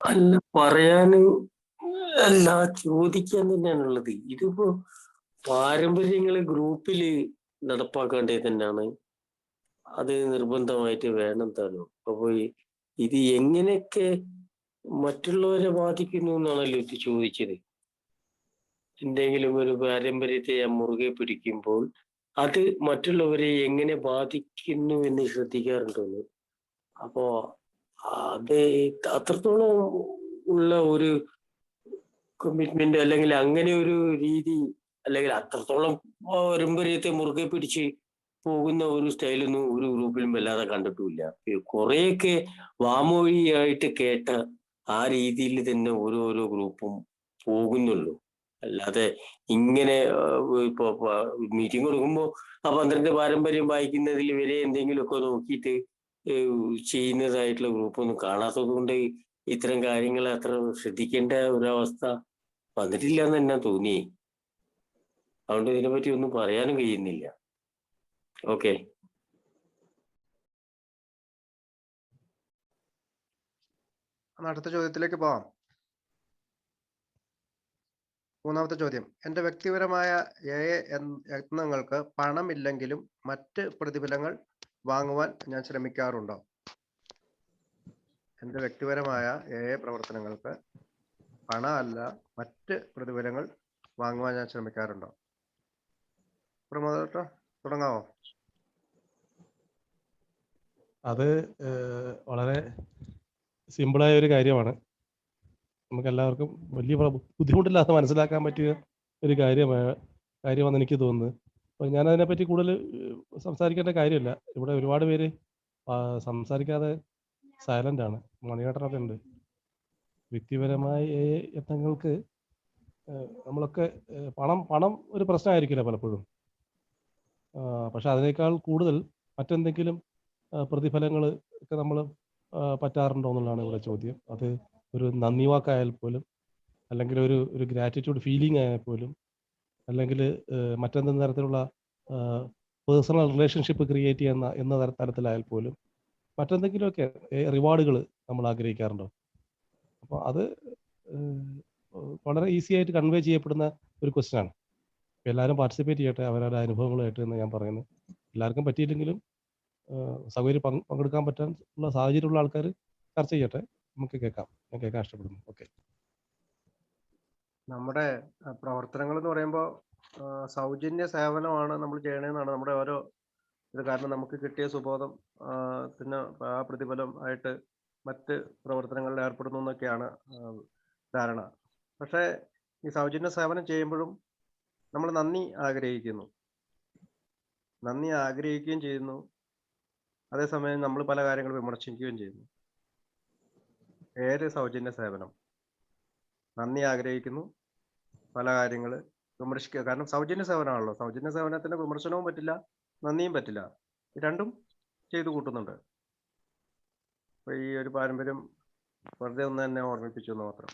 അല്ല, പറയാനും അല്ല ചോദിക്കാൻ തന്നെയാണുള്ളത്. ഇതിപ്പോ പാരമ്പര്യങ്ങള് ഗ്രൂപ്പില് നടപ്പാക്കേണ്ടത് തന്നെയാണ്, അത് നിർബന്ധമായിട്ട് വേണം താനും. അപ്പൊ ഇത് എങ്ങനെയൊക്കെ മറ്റുള്ളവരെ ബാധിക്കുന്നു എന്നാണല്ലോ ഇത് ചോദിച്ചത്. എന്തെങ്കിലും ഒരു പാരമ്പര്യത്തെ ഞാൻ മുറുകെ പിടിക്കുമ്പോൾ അത് മറ്റുള്ളവരെ എങ്ങനെ ബാധിക്കുന്നു എന്ന് ശ്രദ്ധിക്കാറുണ്ടെന്ന്. അപ്പോ അത് അത്രത്തോളം ഉള്ള ഒരു കമ്മിറ്റ്മെന്റ് അല്ലെങ്കിൽ അങ്ങനെ ഒരു രീതി അല്ലെങ്കിൽ അത്രത്തോളം പാരമ്പര്യത്തെ മുറുകെ പിടിച്ച് പോകുന്ന ഒരു സ്റ്റൈലൊന്നും ഒരു ഗ്രൂപ്പിലും വല്ലാതെ കണ്ടിട്ടുമില്ല. കുറെയൊക്കെ വാമൊഴിയായിട്ട് കേട്ട ആ രീതിയിൽ തന്നെ ഓരോരോ ഗ്രൂപ്പും പോകുന്നുള്ളൂ. അല്ലാതെ ഇങ്ങനെ ഇപ്പൊ മീറ്റിംഗ് കൊടുക്കുമ്പോൾ ആ 12 പാരമ്പര്യം വായിക്കുന്നതിൽ വരെ എന്തെങ്കിലുമൊക്കെ നോക്കിയിട്ട് ചെയ്യുന്നതായിട്ടുള്ള ഗ്രൂപ്പൊന്നും കാണാത്തത് കൊണ്ട് ഇത്തരം കാര്യങ്ങൾ അത്ര ശ്രദ്ധിക്കേണ്ട ഒരവസ്ഥ വന്നിട്ടില്ല എന്ന് തന്നെ തോന്നി. അതുകൊണ്ട് ഇതിനെപ്പറ്റി ഒന്നും പറയാനും കഴിയുന്നില്ല. ഓക്കെ. അടുത്ത ചോദ്യത്തിലേക്ക് പോവാം. 3ാമത്തെ ചോദ്യം, എൻ്റെ വ്യക്തിപരമായ യത്നങ്ങൾക്ക് പണമില്ലെങ്കിലും മറ്റ് പ്രതിഫലങ്ങൾ വാങ്ങുവാൻ ഞാൻ ശ്രമിക്കാറുണ്ടോ? എൻ്റെ വ്യക്തിപരമായ പ്രവർത്തനങ്ങൾക്ക് പണമല്ല മറ്റ് പ്രതിഫലങ്ങൾ വാങ്ങുവാൻ ഞാൻ ശ്രമിക്കാറുണ്ടോ? പ്രമോദ് തുടങ്ങാമോ? അത് വളരെ സിമ്പിളായ ഒരു കാര്യമാണ്. നമുക്ക് എല്ലാവർക്കും വലിയ ബുദ്ധിമുട്ടില്ലാതെ മനസ്സിലാക്കാൻ പറ്റിയ ഒരു കാര്യമാണെന്ന് എനിക്ക് തോന്നുന്നത്. അപ്പോൾ ഞാൻ അതിനെപ്പറ്റി കൂടുതൽ സംസാരിക്കേണ്ട കാര്യമില്ല. ഇവിടെ ഒരുപാട് പേര് സംസാരിക്കാതെ സൈലന്റ് ആണ്. മണികണ്ഠനൊക്കെ ഉണ്ട്. വ്യക്തിപരമായ യത്നങ്ങൾക്ക് നമ്മളൊക്കെ പണം ഒരു പ്രശ്നമായിരിക്കില്ല പലപ്പോഴും. പക്ഷെ അതിനേക്കാൾ കൂടുതൽ മറ്റെന്തെങ്കിലും പ്രതിഫലങ്ങൾ ഒക്കെ നമ്മൾ പറ്റാറുണ്ടോ എന്നുള്ളതാണ് ഇവിടെ ചോദ്യം. അത് ഒരു നന്ദി വാക്കായാൽ പോലും, അല്ലെങ്കിൽ ഒരു ഗ്രാറ്റിറ്റ്യൂഡ് ഫീലിംഗ് ആയാൽ പോലും, അല്ലെങ്കിൽ മറ്റെന്തെങ്കിലും തരത്തിലുള്ള പേഴ്സണൽ റിലേഷൻഷിപ്പ് ക്രിയേറ്റ് ചെയ്യുന്ന എന്ന തരത്തിലായാൽ പോലും, മറ്റെന്തെങ്കിലുമൊക്കെ റിവാർഡുകൾ നമ്മൾ ആഗ്രഹിക്കാറുണ്ടോ? അപ്പോൾ അത് വളരെ ഈസി ആയിട്ട് കൺവേ ചെയ്യപ്പെടുന്ന ഒരു ക്വസ്റ്റ്യൻ ആണ്. എല്ലാവരും പാർട്ടിസിപ്പേറ്റ് ചെയ്യട്ടെ അവരുടെ അനുഭവങ്ങളായിട്ട് എന്ന് ഞാൻ പറയുന്നു. എല്ലാവർക്കും പറ്റിയില്ലെങ്കിലും സൗകര്യം പങ്കെടുക്കാൻ പറ്റാനുള്ള സാഹചര്യമുള്ള ആൾക്കാർ ചർച്ച ചെയ്യട്ടെ. നമുക്ക് കേൾക്കാം. ഞാൻ കേൾക്കാൻ ഇഷ്ടപ്പെടുന്നു. ഓക്കെ. നമ്മുടെ പ്രവർത്തനങ്ങൾ എന്ന് പറയുമ്പോൾ സൗജന്യ സേവനമാണ് നമ്മൾ ചെയ്യണമെന്നാണ് നമ്മുടെ ഓരോ ഇത്. കാരണം നമുക്ക് കിട്ടിയ സുബോധം പിന്നെ ആ പ്രതിഫലം ആയിട്ട് മറ്റ് പ്രവർത്തനങ്ങളിൽ ഏർപ്പെടുന്നു എന്നൊക്കെയാണ് ധാരണ. പക്ഷേ ഈ സൗജന്യ സേവനം ചെയ്യുമ്പോഴും നമ്മൾ നന്ദി ആഗ്രഹിക്കുകയും ചെയ്യുന്നു. അതേസമയം നമ്മൾ പല കാര്യങ്ങൾ വിമർശിക്കുകയും ചെയ്യുന്നു. സൗജന്യ സേവനം നന്ദി ആഗ്രഹിക്കുന്നു, പല കാര്യങ്ങൾ വിമർശിക്കുക. കാരണം സൗജന്യ സേവനമാണല്ലോ. സൗജന്യ സേവനത്തിന് വിമർശനവും പറ്റില്ല, നന്ദിയും പറ്റില്ല. രണ്ടും ചെയ്തു കൂട്ടുന്നുണ്ട്. അപ്പൊ ഈ ഒരു പാരമ്പര്യം വെറുതെ ഒന്ന് തന്നെ ഓർമ്മിപ്പിച്ചു എന്ന് മാത്രം.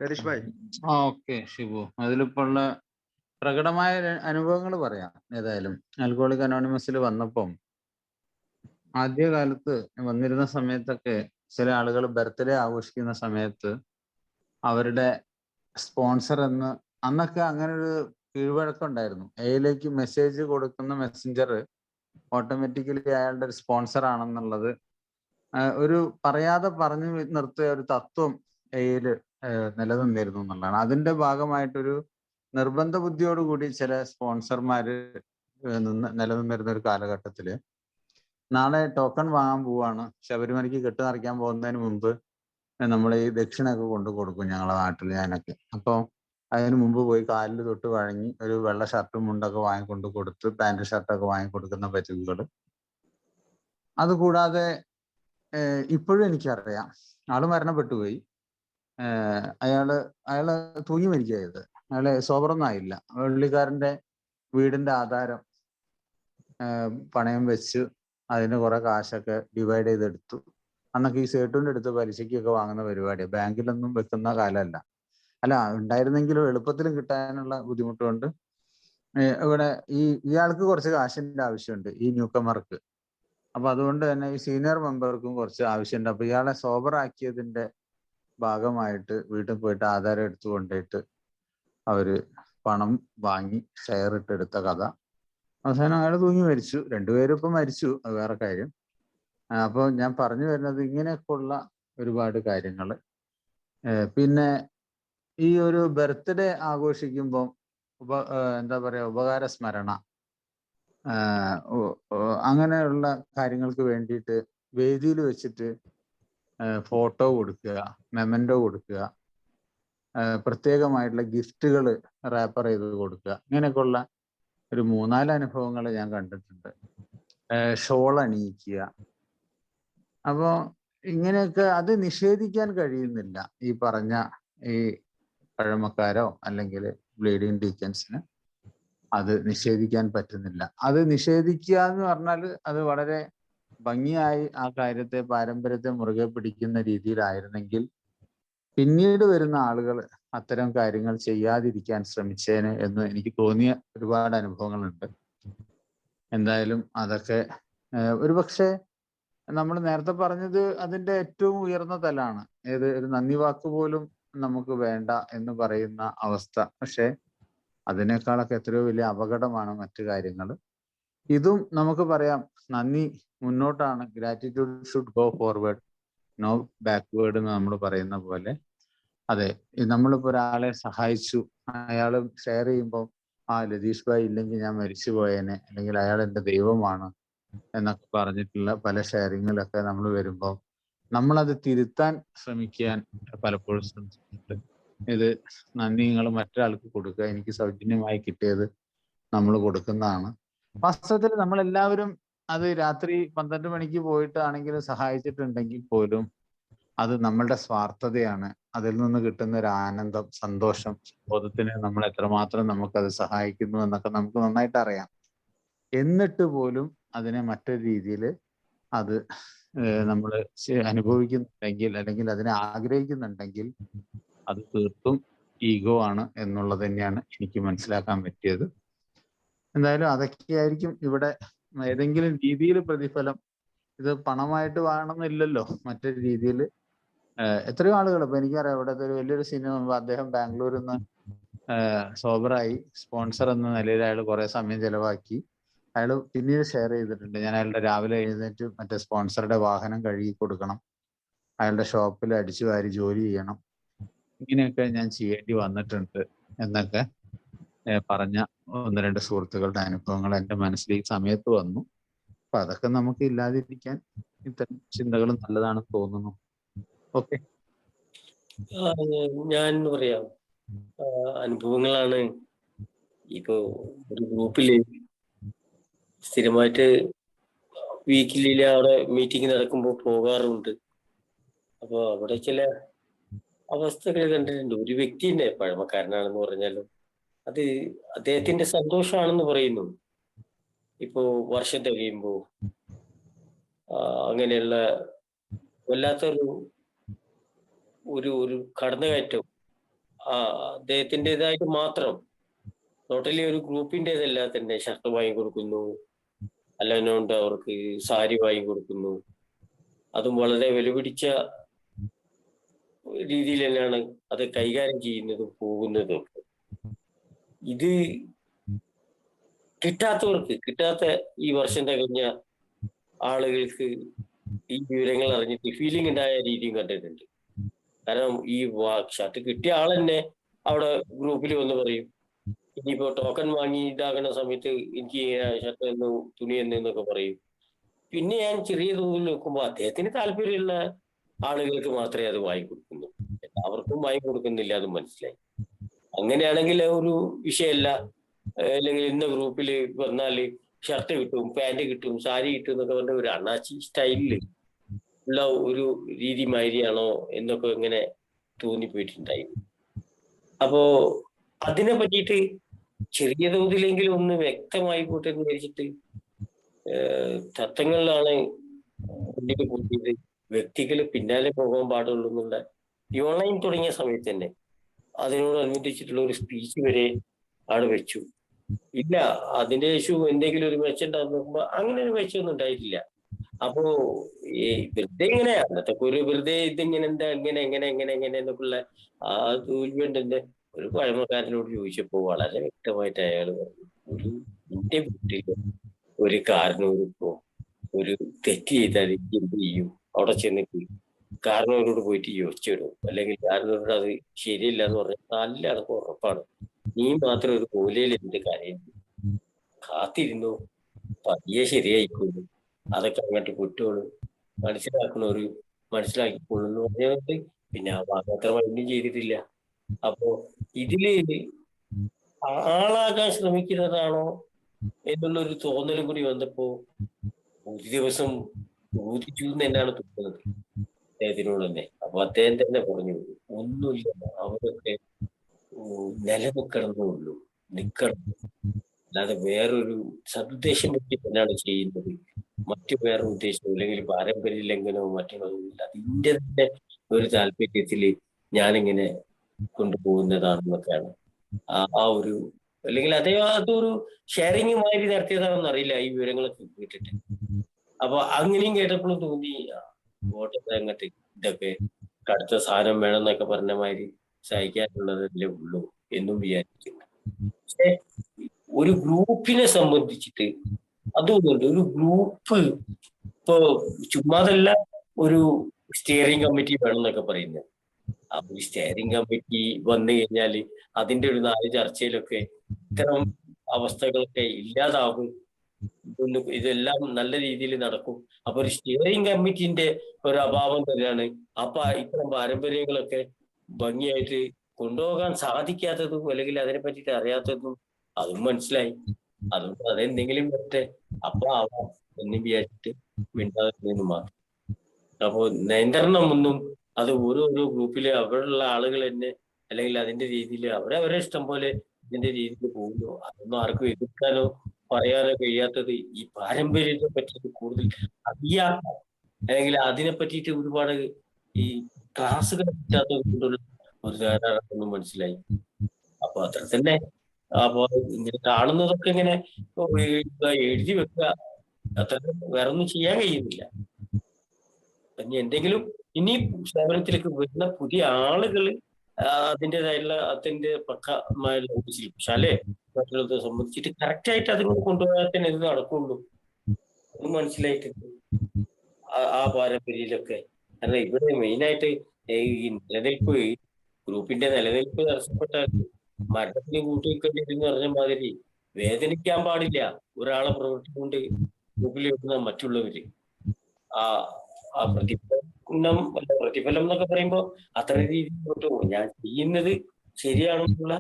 രതീഷ് ഭായ്. ഓക്കെ ഷിബു, അതിലിപ്പോ ഉള്ള പ്രകടമായ അനുഭവങ്ങൾ പറയാം. ഏതായാലും ആൽക്കഹോളിക് അനോണിമസിൽ വന്നപ്പം ആദ്യകാലത്ത് വന്നിരുന്ന സമയത്തൊക്കെ ചില ആളുകൾ ബർത്ത്ഡേ ആഘോഷിക്കുന്ന സമയത്ത് അവരുടെ സ്പോൺസർ എന്ന്, അന്നൊക്കെ അങ്ങനെ ഒരു കീഴ്വഴക്കം ഉണ്ടായിരുന്നു. എയിലേക്ക് മെസ്സേജ് കൊടുക്കുന്ന മെസ്സഞ്ചർ ഓട്ടോമാറ്റിക്കലി അയാളുടെ ഒരു സ്പോൺസർ ആണെന്നുള്ളത് ഒരു പറയാതെ പറഞ്ഞു നിർത്തിയ ഒരു തത്വം എയിൽ നിലനിന്നിരുന്നു എന്നുള്ളതാണ്. അതിന്റെ ഭാഗമായിട്ടൊരു നിർബന്ധ ബുദ്ധിയോടുകൂടി ചില സ്പോൺസർമാര് നിലനിന്നിരുന്ന ഒരു കാലഘട്ടത്തില് നാളെ ടോക്കൺ വാങ്ങാൻ പോവാണ്, ശബരിമലയ്ക്ക് കെട്ട് നിറയ്ക്കാൻ പോകുന്നതിന് മുമ്പ് നമ്മൾ ഈ ദക്ഷിണയൊക്കെ കൊണ്ടു കൊടുക്കും ഞങ്ങളെ നാട്ടിൽ. ഞാനൊക്കെ അപ്പോൾ അതിന് മുമ്പ് പോയി കാലിൽ തൊട്ട് വഴങ്ങി ഒരു വെള്ള ഷർട്ടും മുണ്ടൊക്കെ വാങ്ങിക്കൊണ്ട് കൊടുത്ത് പാൻറ് ഷർട്ടൊക്കെ വാങ്ങിക്കൊടുക്കുന്ന പതിവുകൾ. അതുകൂടാതെ ഇപ്പോഴും എനിക്കറിയാം, ആള് മരണപ്പെട്ടു പോയി. അയാള് തൂങ്ങി മരിക്കുകയത്. അയാളെ സോബറൊന്നും ആയില്ല. വെള്ളിക്കാരന്റെ വീടിന്റെ ആധാരം പണയം വെച്ച് അതിന് കുറെ കാശൊക്കെ ഡിവൈഡ് ചെയ്തെടുത്തു. അന്നൊക്കെ ഈ സേട്ടുവിന്റെ അടുത്ത് പലിശയ്ക്കൊക്കെ വാങ്ങുന്ന പരിപാടിയാണ്. ബാങ്കിലൊന്നും വെക്കുന്ന കാലമല്ല. അല്ല, ഉണ്ടായിരുന്നെങ്കിലും എളുപ്പത്തിൽ കിട്ടാനുള്ള ബുദ്ധിമുട്ട് കൊണ്ട് ഇവിടെ ഇയാൾക്ക് കുറച്ച് കാശിന്റെ ആവശ്യമുണ്ട്, ഈ ന്യൂക്കമർക്ക്. അപ്പൊ അതുകൊണ്ട് തന്നെ ഈ സീനിയർ മെമ്പർക്കും കുറച്ച് ആവശ്യമുണ്ട്. അപ്പൊ ഇയാളെ സോബറാക്കിയതിന്റെ ഭാഗമായിട്ട് വീട്ടിൽ പോയിട്ട് ആധാരം എടുത്തു കൊണ്ടുപോയിട്ട് അവര് പണം വാങ്ങി ഷെയർ ഇട്ടെടുത്ത കഥ. അവസാനം അയാൾ തൂങ്ങി മരിച്ചു. രണ്ടുപേരും ഇപ്പം മരിച്ചു, അത് വേറെ കാര്യം. അപ്പൊ ഞാൻ പറഞ്ഞു വരുന്നത് ഇങ്ങനെയൊക്കെയുള്ള ഒരുപാട് കാര്യങ്ങൾ. പിന്നെ ഈ ഒരു ബർത്ത്ഡേ ആഘോഷിക്കുമ്പോൾ എന്താ പറയാ, ഉപകാര സ്മരണ അങ്ങനെയുള്ള കാര്യങ്ങൾക്ക് വേണ്ടിയിട്ട് വേദിയിൽ വെച്ചിട്ട് ഫോട്ടോ കൊടുക്കുക, മെമൻറ്റോ കൊടുക്കുക, പ്രത്യേകമായിട്ടുള്ള ഗിഫ്റ്റുകൾ റാപ്പർ ചെയ്ത് കൊടുക്കുക, ഇങ്ങനെയൊക്കെയുള്ള ഒരു 3-4 അനുഭവങ്ങൾ ഞാൻ കണ്ടിട്ടുണ്ട്. ഷോൾ അണിയിക്കുക. അപ്പോൾ ഇങ്ങനെയൊക്കെ അത് നിഷേധിക്കാൻ കഴിയുന്നില്ല ഈ പറഞ്ഞ ഈ പഴമക്കാരോ അല്ലെങ്കിൽ ബ്ലീഡിംഗ് ഡീക്കൻസിന് അത് നിഷേധിക്കാൻ പറ്റുന്നില്ല. അത് നിഷേധിക്കുക എന്ന് പറഞ്ഞാൽ അത് വളരെ ഭംഗിയായി ആ കാര്യത്തെ, പാരമ്പര്യത്തെ മുറുകെ പിടിക്കുന്ന രീതിയിലായിരുന്നെങ്കിൽ പിന്നീട് വരുന്ന ആളുകൾ അത്തരം കാര്യങ്ങൾ ചെയ്യാതിരിക്കാൻ ശ്രമിച്ചേനെ എന്ന് എനിക്ക് തോന്നിയ ഒരുപാട് അനുഭവങ്ങളുണ്ട്. എന്തായാലും അതൊക്കെ ഒരുപക്ഷെ നമ്മൾ നേരത്തെ പറഞ്ഞത് അതിന്റെ ഏറ്റവും ഉയർന്ന തലാണ്. ഒരു നന്ദി വാക്ക് പോലും നമുക്ക് വേണ്ട എന്ന് പറയുന്ന അവസ്ഥ. പക്ഷെ അതിനേക്കാളൊക്കെ എത്രയോ വലിയ അപകടമാണ് മറ്റു കാര്യങ്ങൾ. ഇതും നമുക്ക് പറയാം, നന്ദി മുന്നോട്ടാണ്, gratitude should go forward. No backward എന്ന് നമ്മൾ പറയുന്ന പോലെ. അതെ, നമ്മളിപ്പോ ഒരാളെ സഹായിച്ചു, അയാൾ ഷെയർ ചെയ്യുമ്പോൾ ലതീഷ് ഭായ് ഇല്ലെങ്കിൽ ഞാൻ മരിച്ചു പോയേനെ, അല്ലെങ്കിൽ അയാൾ എൻ്റെ ദൈവമാണ് എന്നൊക്കെ പറഞ്ഞിട്ടുള്ള പല ഷെയറിങ്ങിലൊക്കെ നമ്മൾ വരുമ്പോൾ നമ്മളത് തിരുത്താൻ ശ്രമിക്കാൻ പലപ്പോഴും ശ്രമിച്ചിട്ടുണ്ട്. ഇത് നന്ദി നിങ്ങൾ മറ്റൊരാൾക്ക് കൊടുക്കുക, എനിക്ക് സൗജന്യമായി കിട്ടിയത് നമ്മൾ കൊടുക്കുന്നതാണ്. വാസ്തവത്തിൽ നമ്മളെല്ലാവരും അത് രാത്രി 12 മണിക്ക് പോയിട്ടാണെങ്കിലും സഹായിച്ചിട്ടുണ്ടെങ്കിൽ പോലും അത് നമ്മളുടെ സ്വാർത്ഥതയാണ്. അതിൽ നിന്ന് കിട്ടുന്ന ഒരു ആനന്ദം, സന്തോഷം, ബോധത്തിന് നമ്മൾ എത്രമാത്രം നമുക്കത് സഹായിക്കുന്നു എന്നൊക്കെ നമുക്ക് നന്നായിട്ട് അറിയാം. എന്നിട്ട് പോലും അതിനെ മറ്റൊരു രീതിയിൽ അത് നമ്മൾ അനുഭവിക്കുന്നുണ്ടെങ്കിൽ, അല്ലെങ്കിൽ അതിനെ ആഗ്രഹിക്കുന്നുണ്ടെങ്കിൽ, അത് തീർത്തും ഈഗോ ആണ് എന്നുള്ളത് തന്നെയാണ് എനിക്ക് മനസ്സിലാക്കാൻ പറ്റിയത്. എന്തായാലും അതൊക്കെയായിരിക്കും ഇവിടെ ഏതെങ്കിലും രീതിയിൽ പ്രതിഫലം. ഇത് പണമായിട്ട് വേണമെന്നില്ലല്ലോ, മറ്റൊരു രീതിയിൽ. എത്രയോ ആളുകൾ ഇപ്പൊ എനിക്കറിയാം, ഇവിടുത്തെ ഒരു വലിയൊരു സിനിമ, അദ്ദേഹം ബാംഗ്ലൂരിൽ നിന്ന് സോബറായി സ്പോൺസർ എന്ന നിലയിൽ അയാൾ കുറെ സമയം ചെലവാക്കി. അയാൾ പിന്നീട് ഷെയർ ചെയ്തിട്ടുണ്ട്, ഞാൻ അയാളുടെ രാവിലെ എഴുന്നേറ്റ് മറ്റേ സ്പോൺസറുടെ വാഹനം കഴുകി കൊടുക്കണം, അയാളുടെ ഷോപ്പിൽ അടിച്ചു വാരി ജോലി ചെയ്യണം, ഇങ്ങനെയൊക്കെ ഞാൻ ചെയ്യേണ്ടി വന്നിട്ടുണ്ട് എന്നൊക്കെ പറഞ്ഞ 1-2 സുഹൃത്തുക്കളുടെ അനുഭവങ്ങൾ എൻ്റെ മനസ്സിൽ ഈ സമയത്ത് വന്നു. അപ്പൊ അതൊക്കെ നമുക്ക് ഇല്ലാതിരിക്കാൻ ഇത്തരം ചിന്തകൾ നല്ലതാണെന്ന് തോന്നുന്നു. ഓക്കെ, ഞാൻ പറയാം, അനുഭവങ്ങളാണ്. ഇപ്പോ ഒരു ഗ്രൂപ്പില് സ്ഥിരമായിട്ട് വീക്കിലി അവിടെ മീറ്റിംഗ് നടക്കുമ്പോൾ പോകാറുണ്ട്. അപ്പൊ അവിടെ ചില അവസ്ഥകൾ കണ്ടിട്ടുണ്ട്. ഒരു വ്യക്തിന്റെ, പഴമക്കാരനാണെന്ന് പറഞ്ഞാലും അത് അദ്ദേഹത്തിന്റെ സന്തോഷമാണെന്ന് പറയുന്നു. ഇപ്പോ വർഷം തികയുമ്പോ അങ്ങനെയുള്ള വല്ലാത്തൊരു ഒരു ഒരു കടന്നുകയറ്റം അദ്ദേഹത്തിൻ്റെതായിട്ട് മാത്രം, ടോട്ടലി ഒരു ഗ്രൂപ്പിൻ്റെതല്ല, തന്നെ ഷർട്ട് വാങ്ങി കൊടുക്കുന്നു, അല്ലാണ്ട് അവർക്ക് സാരി വാങ്ങി കൊടുക്കുന്നു. അതും വളരെ വിലപിടിച്ച രീതിയിൽ തന്നെയാണ് അത് കൈകാര്യം ചെയ്യുന്നതും പോകുന്നതും. ഇത് കിട്ടാത്ത ഈ വർഷം തികഞ്ഞ ആളുകൾക്ക് ഈ വിവരങ്ങൾ അറിഞ്ഞിട്ട് ഫീലിംഗ് ഉണ്ടായ രീതിയും കണ്ടിട്ടുണ്ട്. കാരണം ഈ ഷർട്ട് കിട്ടിയ ആൾ തന്നെ അവിടെ ഗ്രൂപ്പിൽ വന്ന് പറയും, ഇനിയിപ്പോ ടോക്കൺ വാങ്ങി ഇതാകുന്ന സമയത്ത് എനിക്ക് ഷർട്ട് എന്ന് തുണി എന്നൊക്കെ പറയും. പിന്നെ ഞാൻ ചെറിയ തോതിൽ നോക്കുമ്പോൾ അദ്ദേഹത്തിന് താല്പര്യമുള്ള ആളുകൾക്ക് മാത്രമേ അത് വാങ്ങിക്കൊടുക്കുന്നു, എല്ലാവർക്കും വാങ്ങിക്കൊടുക്കുന്നില്ല, അത് മനസ്സിലായി. അങ്ങനെയാണെങ്കിൽ ഒരു വിഷയമല്ല. അല്ലെങ്കിൽ ഇന്ന ഗ്രൂപ്പിൽ വന്നാല് ഷർട്ട് കിട്ടും, പാന്റ് കിട്ടും, സാരി കിട്ടും എന്നൊക്കെ പറഞ്ഞ ഒരു അണ്ണാച്ചി സ്റ്റൈലില് ഉള്ള ഒരു രീതി മാതിരിയാണോ എന്നൊക്കെ ഇങ്ങനെ തോന്നിപ്പോയിട്ടുണ്ടായി. അപ്പോ അതിനെ പറ്റിയിട്ട് ചെറിയ തോതിലെങ്കിലും ഒന്ന് വ്യക്തമായി പോട്ടെ എന്ന് വിചാരിച്ചിട്ട് തത്വങ്ങളിലാണ് മുന്നിൽ കൂട്ടിയത്. വ്യക്തികൾ പിന്നാലെ പോകാൻ പാടുള്ളൂ എന്നുള്ള ഈ ഓൺലൈൻ തുടങ്ങിയ സമയത്ത് തന്നെ അതിനോടനുബന്ധിച്ചിട്ടുള്ള ഒരു സ്പീച്ച് വരെ അവിടെ വെച്ചു. ഇല്ല, അതിന്റെ ശേഷം എന്തെങ്കിലും ഒരു മെച്ചുണ്ടാകുന്ന നോക്കുമ്പോ അങ്ങനെ ഒരു മെച്ചമൊന്നും ഉണ്ടായിട്ടില്ല. അപ്പോ ഈ വെറുതെ ഇങ്ങനെ അന്നത്തെ ഒരു വെറുതെ ഇതിങ്ങനെ എന്താ എങ്ങനെ എന്നൊക്കെയുള്ള ആ തോൽവിയുണ്ടെന്ന് ഒരു പഴമക്കാരനോട് ചോദിച്ചപ്പോ വളരെ വ്യക്തമായിട്ട് അയാൾ പറഞ്ഞു, ഒരു എന്റെ വീട്ടിൽ ഒരു കാരണവരിപ്പോ ഒരു തെറ്റ് ചെയ്താൽ എന്ത് ചെയ്യും? അവിടെ ചെന്നിട്ട് കാരണവരോട് പോയിട്ട് യോജിച്ചിടും, അല്ലെങ്കിൽ കാരണവരോട് അത് ശരിയല്ല എന്ന് പറഞ്ഞാൽ നല്ല അതൊക്കെ ഉറപ്പാണ്. നീ മാത്രം ഒരു മൂലയിൽ എന്ത് കാര്യം കാത്തിരുന്നു, പതിയെ ശരിയായിക്കോളൂ, അതൊക്കെ അങ്ങോട്ട് കുറ്റോളൂ, മനസ്സിലാക്കണവര് മനസ്സിലാക്കിക്കോളൂ എന്ന് പറഞ്ഞിട്ട് പിന്നെ ആ ഭാഗം അത്ര മൈൻഡും ചെയ്തിട്ടില്ല. അപ്പോ ഇതില് ആളാകാൻ ശ്രമിക്കുന്നതാണോ എന്നുള്ളൊരു തോന്നലും കൂടി വന്നപ്പോ ഒരു ദിവസം ചോദിച്ചു എന്ന് തന്നെയാണ് തോന്നുന്നത് അദ്ദേഹത്തിനോട് തന്നെ. അപ്പൊ അദ്ദേഹം തന്നെ പറഞ്ഞു, ഒന്നുമില്ല, അവരൊക്കെ നിലനിൽക്കണമെന്നേ ഉള്ളൂ, നിൽക്കണം, അല്ലാതെ വേറൊരു സതുദ്ദേശം പറ്റി തന്നെയാണ് ചെയ്യുന്നത്, മറ്റു വേറെ ഉദ്ദേശം അല്ലെങ്കിൽ പാരമ്പര്യ ലംഘനവും മറ്റുള്ളതുമില്ല, അതിന്റെ തന്നെ ഒരു താല്പര്യത്തില് ഞാനിങ്ങനെ കൊണ്ടുപോകുന്നതാണെന്നൊക്കെയാണ് ആ ഒരു, അല്ലെങ്കിൽ അതൊരു ഷെയറിങ് മാതിരി നടത്തിയതാണെന്ന് അറിയില്ല ഈ വിവരങ്ങളൊക്കെ കേട്ടിട്ട്. അപ്പൊ അങ്ങനെയും കേട്ടപ്പോഴും തോന്നി, കോട്ടയത്ത് അങ്ങോട്ട് ഇതൊക്കെ കടുത്ത സാധനം വേണമെന്നൊക്കെ പറഞ്ഞ മാതിരി സഹിക്കാനുള്ളതല്ലേ ഉള്ളൂ എന്നും വിചാരിക്കുന്നു. പക്ഷെ ഒരു ഗ്രൂപ്പിനെ സംബന്ധിച്ചിട്ട് അതുകൊണ്ട് ഒരു ഗ്രൂപ്പ് ഇപ്പോ ചുമ്മാതല്ല, ഒരു സ്റ്റിയറിംഗ് കമ്മിറ്റി വേണം എന്നൊക്കെ പറയുന്നത്. അപ്പൊ ഈ സ്റ്റിയറിംഗ് കമ്മിറ്റി വന്നു കഴിഞ്ഞാൽ അതിന്റെ ഒരു 4 ചർച്ചയിലൊക്കെ ഇത്തരം അവസ്ഥകളൊക്കെ ഇല്ലാതാകും. ഇതെല്ലാം നല്ല രീതിയിൽ നടക്കും. അപ്പൊ ഒരു സ്റ്റിയറിംഗ് കമ്മിറ്റിന്റെ ഒരു അഭാവം തന്നെയാണ്. അപ്പൊ ഇത്തരം പാരമ്പര്യങ്ങളൊക്കെ ഭംഗിയായിട്ട് കൊണ്ടുപോകാൻ സാധിക്കാത്തതും അല്ലെങ്കിൽ അതിനെ പറ്റിയിട്ട് അറിയാത്തതും അതും മനസ്സിലായി. അതുകൊണ്ട് അതെന്തെങ്കിലും പറ്റേ അപ്പൊ ആവാം എന്ന് വിചാരിച്ചിട്ട് മിണ്ടാതെ മാത്രം. അപ്പോ നിയന്ത്രണം ഒന്നും അത് ഓരോരോ ഗ്രൂപ്പിലെ അവിടെയുള്ള ആളുകൾ തന്നെ അല്ലെങ്കിൽ അതിന്റെ രീതിയിൽ അവരവരെ ഇഷ്ടം പോലെ ഇതിന്റെ രീതിയിൽ പോകുന്നു. അതൊന്നും ആർക്കും എതിർക്കാനോ പറയാനോ കഴിയാത്തത് ഈ പാരമ്പര്യത്തെ പറ്റിയിട്ട് കൂടുതൽ അറിയാത്ത അല്ലെങ്കിൽ അതിനെ പറ്റിയിട്ട് ഒരുപാട് ഈ ക്ലാസ്സുകൾ കിട്ടാത്തത് കൊണ്ടുള്ള ഒരു ധാരണ മനസ്സിലായി. അപ്പൊ അത്ര തന്നെ. അപ്പൊ ഇങ്ങനെ കാണുന്നതൊക്കെ ഇങ്ങനെ എഴുതി വെക്കുക, അത്ര വേറെ ഒന്നും ചെയ്യാൻ കഴിയുന്നില്ല. ഇനി എന്തെങ്കിലും ഇനി സേവനത്തിലേക്ക് വരുന്ന പുതിയ ആളുകൾ അതിൻ്റെതായുള്ള അതിന്റെ പക്കമായുള്ള ശില്പശാലെ മറ്റുള്ളത് സംബന്ധിച്ചിട്ട് കറക്റ്റ് ആയിട്ട് അതിങ്ങനെ കൊണ്ടുപോയാൽ തന്നെ ഇത് നടക്കുള്ളൂ. അത് മനസ്സിലായിട്ടുണ്ട് ആ പാരമ്പര്യയിലൊക്കെ. കാരണം ഇവിടെ മെയിനായിട്ട് ഈ നിലനിൽപ്പ് ഗ്രൂപ്പിന്റെ നിലനിൽപ്പ് തടസ്സപ്പെട്ടാൽ മരണത്തിന് കൂട്ടിവെക്കേണ്ടിരുന്ന് പറഞ്ഞ മാതിരി വേദനിക്കാൻ പാടില്ല ഒരാളെ പ്രവൃത്തി കൊണ്ട് ഗ്രൂപ്പിൽ വെക്കുന്ന മറ്റുള്ളവര്. ആ പ്രതിഫലം എന്നൊക്കെ പറയുമ്പോ അത്ര രീതിയിൽ ഞാൻ ചെയ്യുന്നത് ശരിയാണെന്നുള്ള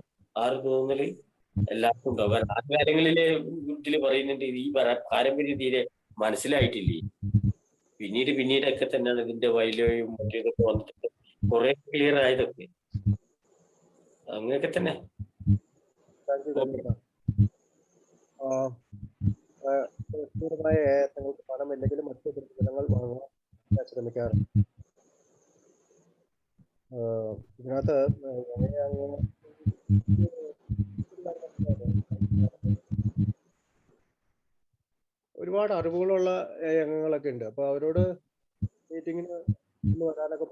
തോന്നല് എല്ലാവർക്കും ഉണ്ടാവും. ആ കാര്യങ്ങളിലെ ഇതില് പറയുന്നുണ്ട് ഈ പാരമ്പര്യം തീരെ മനസ്സിലായിട്ടില്ലേ. പിന്നീടൊക്കെ തന്നെയാണ് ഇതിന്റെ വൈലോയും മറ്റേതൊക്കെ വന്നിട്ട് കുറെ ക്ലിയർ ആയതൊക്കെ. അങ്ങനെയൊക്കെ തന്നെ. തങ്ങൾക്ക് പണമില്ലെങ്കിലും മറ്റു പ്രതിഫലങ്ങൾ വാങ്ങാൻ ശ്രമിക്കാറുണ്ട്. ഇതിനകത്ത് ഒരുപാട് അറിവുകളുള്ള അംഗങ്ങളൊക്കെ ഉണ്ട്. അപ്പൊ അവരോട് മീറ്റിങ്ങിന് വരാനൊക്കെ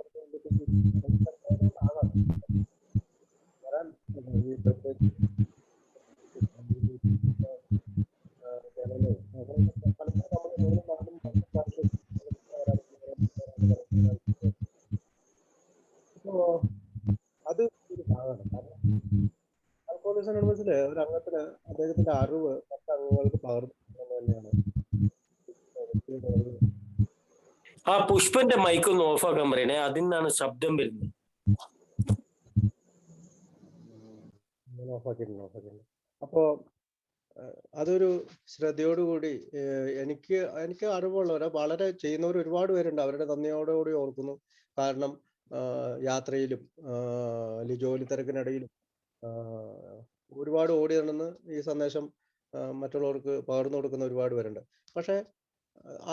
അത് ഒരു ഭാഗമാണ്. കാരണം ആൽക്കോഹോളിക്സ് അനോണിമസിലെ ഒരു അംഗത്തിന് അദ്ദേഹത്തിന്റെ അറിവ് മറ്റ് അംഗങ്ങൾക്ക് പകർന്നു തന്നെയാണ്. ആ പുഷ്പന്റെ മൈക്ക് ഒന്ന് ഓഫാക്കാൻ പറയണേ, അതിൽ നിന്നാണ് ശബ്ദം വരുന്നത്. അപ്പോ അതൊരു ശ്രദ്ധയോടുകൂടി എനിക്ക് അറിവുള്ളവരെ വളരെ ചെയ്യുന്നവർ ഒരുപാട് പേരുണ്ട്. അവരുടെ നന്ദിയോടുകൂടി ഓർക്കുന്നു. കാരണം യാത്രയിലും ജോലി തിരക്കിനിടയിലും ഒരുപാട് ഓടി നടന്ന് ഈ സന്ദേശം മറ്റുള്ളവർക്ക് പകർന്നു കൊടുക്കുന്ന ഒരുപാട് പേരുണ്ട്. പക്ഷെ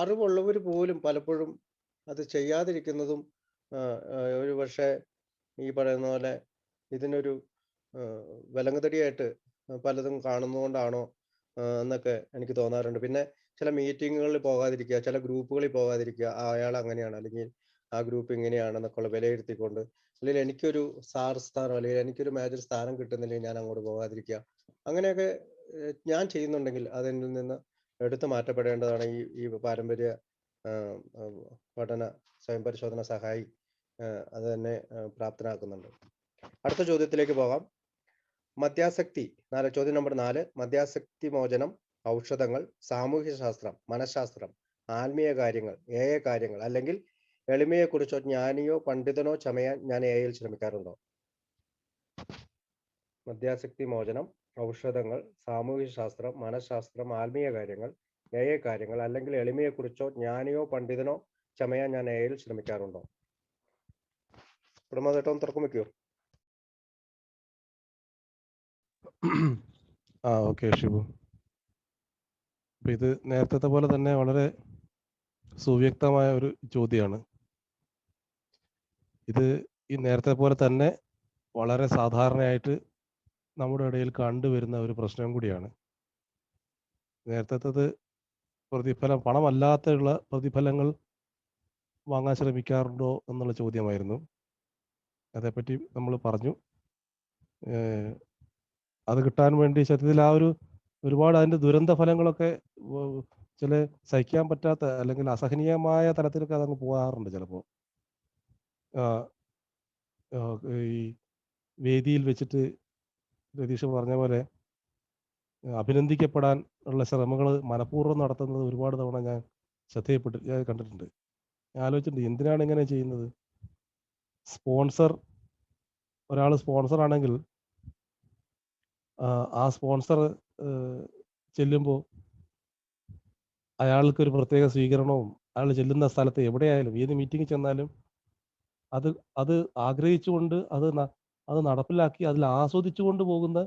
അറിവുള്ളവർ പോലും പലപ്പോഴും അത് ചെയ്യാതിരിക്കുന്നതും ഒരു പക്ഷേ ഈ പറയുന്ന പോലെ ഇതിനൊരു വിലങ്ങുതടിയായിട്ട് പലതും കാണുന്നതുകൊണ്ടാണോ എന്നൊക്കെ എനിക്ക് തോന്നാറുണ്ട്. പിന്നെ ചില മീറ്റിങ്ങുകളിൽ പോകാതിരിക്കുക, ചില ഗ്രൂപ്പുകളിൽ പോകാതിരിക്കുക, അയാൾ അങ്ങനെയാണ് അല്ലെങ്കിൽ ആ ഗ്രൂപ്പ് ഇങ്ങനെയാണെന്നൊക്കെ വിലയിരുത്തിക്കൊണ്ട്, അല്ലെങ്കിൽ എനിക്കൊരു സാർ സ്ഥാനം അല്ലെങ്കിൽ എനിക്കൊരു മേജർ സ്ഥാനം കിട്ടുന്നില്ലെങ്കിൽ ഞാൻ അങ്ങോട്ട് പോകാതിരിക്കുക, അങ്ങനെയൊക്കെ ഞാൻ ചെയ്യുന്നുണ്ടെങ്കിൽ അതിൽ നിന്ന് എടുത്തു മാറ്റപ്പെടേണ്ടതാണ്. ഈ പാരമ്പര്യ പഠന സ്വയം പരിശോധന സഹായി അത് തന്നെ പ്രാപ്തനാക്കുന്നുണ്ട്. അടുത്ത ചോദ്യത്തിലേക്ക് പോകാം. മദ്യാസക്തി ചോദ്യം നമ്പർ 4. മദ്യാസക്തി മോചനം, ഔഷധങ്ങൾ, സാമൂഹ്യ ശാസ്ത്രം, മനഃശാസ്ത്രം, ആത്മീയ കാര്യങ്ങൾ, കാര്യങ്ങൾ അല്ലെങ്കിൽ എളിമയെക്കുറിച്ചോ ജ്ഞാനിയോ പണ്ഡിതനോ ചമയാൻ ഞാൻ യിൽ ശ്രമിക്കാറുണ്ടോ? മദ്യാസക്തി മോചനം, ഔഷധങ്ങൾ, സാമൂഹ്യ ശാസ്ത്രം, മനഃശാസ്ത്രം, ആത്മീയ കാര്യങ്ങൾ, കാര്യങ്ങൾ അല്ലെങ്കിൽ എളിമയെക്കുറിച്ചോ ജ്ഞാനിയോ പണ്ഡിതനോ ചമയാൻ ഞാൻ യിൽ ശ്രമിക്കാറുണ്ടോ? പ്രമോദേട്ടം തുറക്കും വെക്കോ? ഓക്കെ ഷിബു. അപ്പൊ ഇത് നേരത്തെ പോലെ തന്നെ വളരെ സുവ്യക്തമായ ഒരു ചോദ്യമാണ്. ഇത് ഈ നേരത്തെ പോലെ തന്നെ വളരെ സാധാരണയായിട്ട് നമ്മുടെ ഇടയിൽ കണ്ടുവരുന്ന ഒരു പ്രശ്നം കൂടിയാണ്. നേരത്തെ പ്രതിഫലം പണമല്ലാത്തുള്ള പ്രതിഫലങ്ങൾ വാങ്ങാൻ ശ്രമിക്കാറുണ്ടോ എന്നുള്ള ചോദ്യമായിരുന്നു. അതേപ്പറ്റി നമ്മൾ പറഞ്ഞു. അത് കിട്ടാൻ വേണ്ടി സത്യത്തിൽ ഒരുപാട് അതിൻ്റെ ദുരന്ത ഫലങ്ങളൊക്കെ ചില സഹിക്കാൻ പറ്റാത്ത അല്ലെങ്കിൽ അസഹനീയമായ തലത്തിലൊക്കെ അതങ്ങ് പോകാറുണ്ട് ചിലപ്പോൾ. ആ, ആ, ഈ വേദിയിൽ വെച്ചിട്ട് രതീഷ് പറഞ്ഞ പോലെ അഭിനന്ദിക്കപ്പെടാൻ ഉള്ള ശ്രമങ്ങൾ മനഃപൂർവ്വം നടത്തുന്നത് ഒരുപാട് തവണ ഞാൻ ഞാൻ കണ്ടിട്ടുണ്ട്. ഞാൻ ആലോചിച്ചിട്ടുണ്ട് എന്തിനാണ് ഇങ്ങനെ ചെയ്യുന്നത്. ഒരാൾ സ്പോൺസർ ആണെങ്കിൽ ആ സ്പോൺസർ ചെല്ലുമ്പോൾ അയാൾക്ക് ഒരു പ്രത്യേക സ്വീകരണവും അയാൾ ചെല്ലുന്ന സ്ഥലത്ത് എവിടെയായാലും ഏത് മീറ്റിംഗിൽ ചെന്നാലും അത് അത് ആഗ്രഹിച്ചുകൊണ്ട് അത് നടപ്പിലാക്കി അതിൽ ആസ്വദിച്ചുകൊണ്ട് പോകുന്ന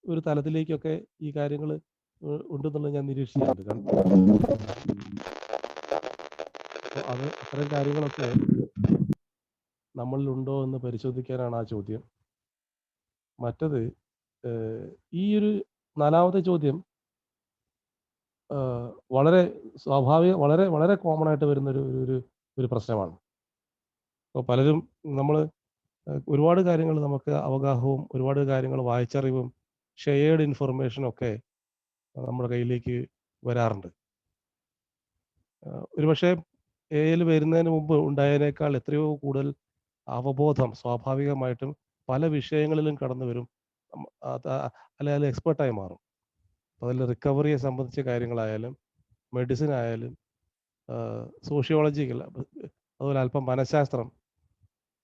ഒരു തലത്തിലേക്കൊക്കെ ഈ കാര്യങ്ങൾ ഉണ്ടെന്നുള്ളത് ഞാൻ നിരീക്ഷിച്ചിട്ടുണ്ട്. അപ്പോൾ അത്തരം കാര്യങ്ങളൊക്കെ നമ്മളിലുണ്ടോ എന്ന് പരിശോധിക്കാനാണ് ആ ചോദ്യം. മറ്റത് ഈ ഒരു 4ാമത്തെ ചോദ്യം വളരെ സ്വാഭാവിക വളരെ വളരെ കോമൺ ആയിട്ട് വരുന്ന ഒരു പ്രശ്നമാണ്. അപ്പോൾ പലരും നമ്മൾ ഒരുപാട് കാര്യങ്ങൾ നമുക്ക് അവഗാഹവും ഒരുപാട് കാര്യങ്ങൾ വായിച്ചറിവും ഷെയർഡ് ഇൻഫർമേഷനും ഒക്കെ നമ്മുടെ കയ്യിലേക്ക് വരാറുണ്ട്. ഒരുപക്ഷെ എയിൽ വരുന്നതിന് മുമ്പ് ഉണ്ടായതിനേക്കാൾ എത്രയോ കൂടുതൽ അവബോധം സ്വാഭാവികമായിട്ടും പല വിഷയങ്ങളിലും കടന്നു വരും. അല്ലെങ്കിൽ എക്സ്പെർട്ടായി മാറും. അതിൽ റിക്കവറിയെ സംബന്ധിച്ച കാര്യങ്ങളായാലും മെഡിസിൻ ആയാലും സോഷ്യോളജിക്കൽ, അതുപോലെ അല്പം മനഃശാസ്ത്രം,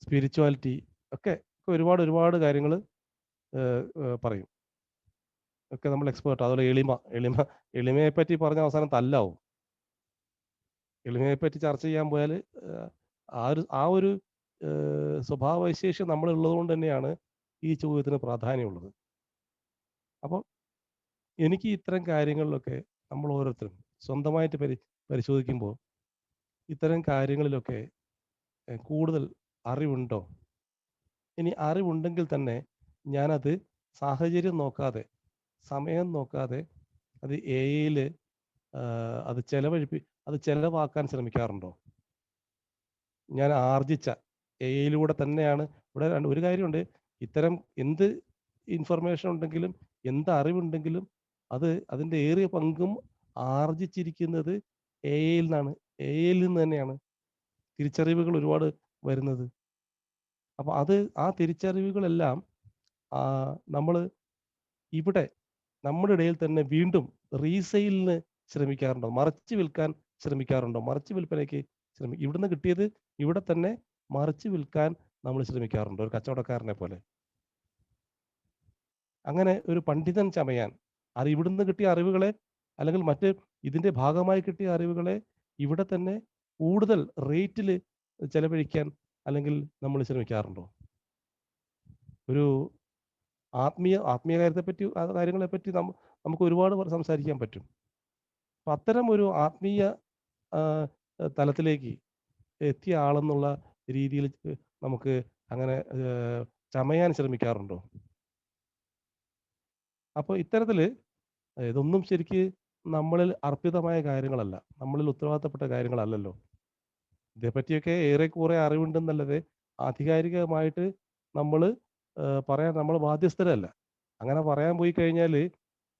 സ്പിരിച്വാലിറ്റി ഒക്കെ ഒരുപാട് കാര്യങ്ങൾ പറയും. ഒക്കെ നമ്മൾ എക്സ്പേർട്ട്. അതുപോലെ എളിമയെ പറ്റി പറഞ്ഞ അവസാനം തല്ലാവും. എളിമയെ പറ്റി ചർച്ച ചെയ്യാൻ പോയാൽ ആ ഒരു സ്വഭാവവിശേഷം നമ്മളുള്ളത് കൊണ്ട് തന്നെയാണ് ഈ ചോദ്യത്തിന് പ്രാധാന്യമുള്ളത്. അപ്പം എനിക്ക് ഇത്തരം കാര്യങ്ങളിലൊക്കെ നമ്മൾ ഓരോരുത്തരും സ്വന്തമായിട്ട് പരിശോധിക്കുമ്പോൾ ഇത്തരം കാര്യങ്ങളിലൊക്കെ കൂടുതൽ അറിവുണ്ടോ? ഇനി അറിവുണ്ടെങ്കിൽ തന്നെ ഞാനത് സാഹചര്യം നോക്കാതെ, സമയം നോക്കാതെ അത് എയിൽ അത് ചെലവാക്കാൻ ശ്രമിക്കാറുണ്ടോ? ഞാൻ ആർജിച്ച എയിലൂടെ തന്നെയാണ്. ഇവിടെ ഒരു കാര്യമുണ്ട്, ഇത്തരം എന്ത് ഇൻഫർമേഷൻ ഉണ്ടെങ്കിലും എന്ത് അറിവുണ്ടെങ്കിലും അതിൻ്റെ ഏറിയ പങ്കും ആർജിച്ചിരിക്കുന്നത് എയിൽ നിന്നാണ്. എയിൽ നിന്ന് തന്നെയാണ് തിരിച്ചറിവുകൾ ഒരുപാട് വരുന്നത്. അപ്പോൾ ആ തിരിച്ചറിവുകളെല്ലാം നമ്മൾ ഇവിടെ നമ്മുടെ ഇടയിൽ തന്നെ വീണ്ടും റീസെയിലിന് ശ്രമിക്കാറുണ്ടോ? മറിച്ച് വിൽക്കാൻ ശ്രമിക്കാറുണ്ടോ? മറിച്ച് വിൽപ്പനയ്ക്ക് ഇവിടുന്ന് കിട്ടിയത് ഇവിടെ തന്നെ മറിച്ച് വിൽക്കാൻ നമ്മൾ ശ്രമിക്കാറുണ്ടോ? ഒരു കച്ചവടക്കാരനെ പോലെ. അങ്ങനെ ഒരു പണ്ഡിതൻ ചമയാൻ ഇവിടുന്ന് കിട്ടിയ അറിവുകളെ അല്ലെങ്കിൽ മറ്റ് ഇതിന്റെ ഭാഗമായി കിട്ടിയ അറിവുകളെ ഇവിടെ തന്നെ കൂടുതൽ റേറ്റിൽ ചെലവഴിക്കാൻ അല്ലെങ്കിൽ നമ്മൾ ശ്രമിക്കാറുണ്ടോ? ഒരു ആത്മീയ കാര്യങ്ങളെപ്പറ്റി നമുക്ക് ഒരുപാട് സംസാരിക്കാൻ പറ്റും. അപ്പം അത്തരം ഒരു ആത്മീയ തലത്തിലേക്ക് എത്തിയ ആളെന്നുള്ള രീതിയിൽ നമുക്ക് അങ്ങനെ ചമയാൻ ശ്രമിക്കാറുണ്ടോ? അപ്പോൾ ഇത്തരത്തിൽ ഇതൊന്നും ശരിക്ക് നമ്മളിൽ അർപ്പിതമായ കാര്യങ്ങളല്ല, നമ്മളിൽ ഉത്തരവാദിത്തപ്പെട്ട കാര്യങ്ങളല്ലല്ലോ. ഇതേപ്പറ്റിയൊക്കെ ഏറെക്കുറെ അറിവുണ്ടെന്നല്ലാതെ ആധികാരികമായിട്ട് നമ്മൾ പറയാൻ നമ്മൾ ബാധ്യസ്ഥരല്ല. അങ്ങനെ പറയാൻ പോയി കഴിഞ്ഞാൽ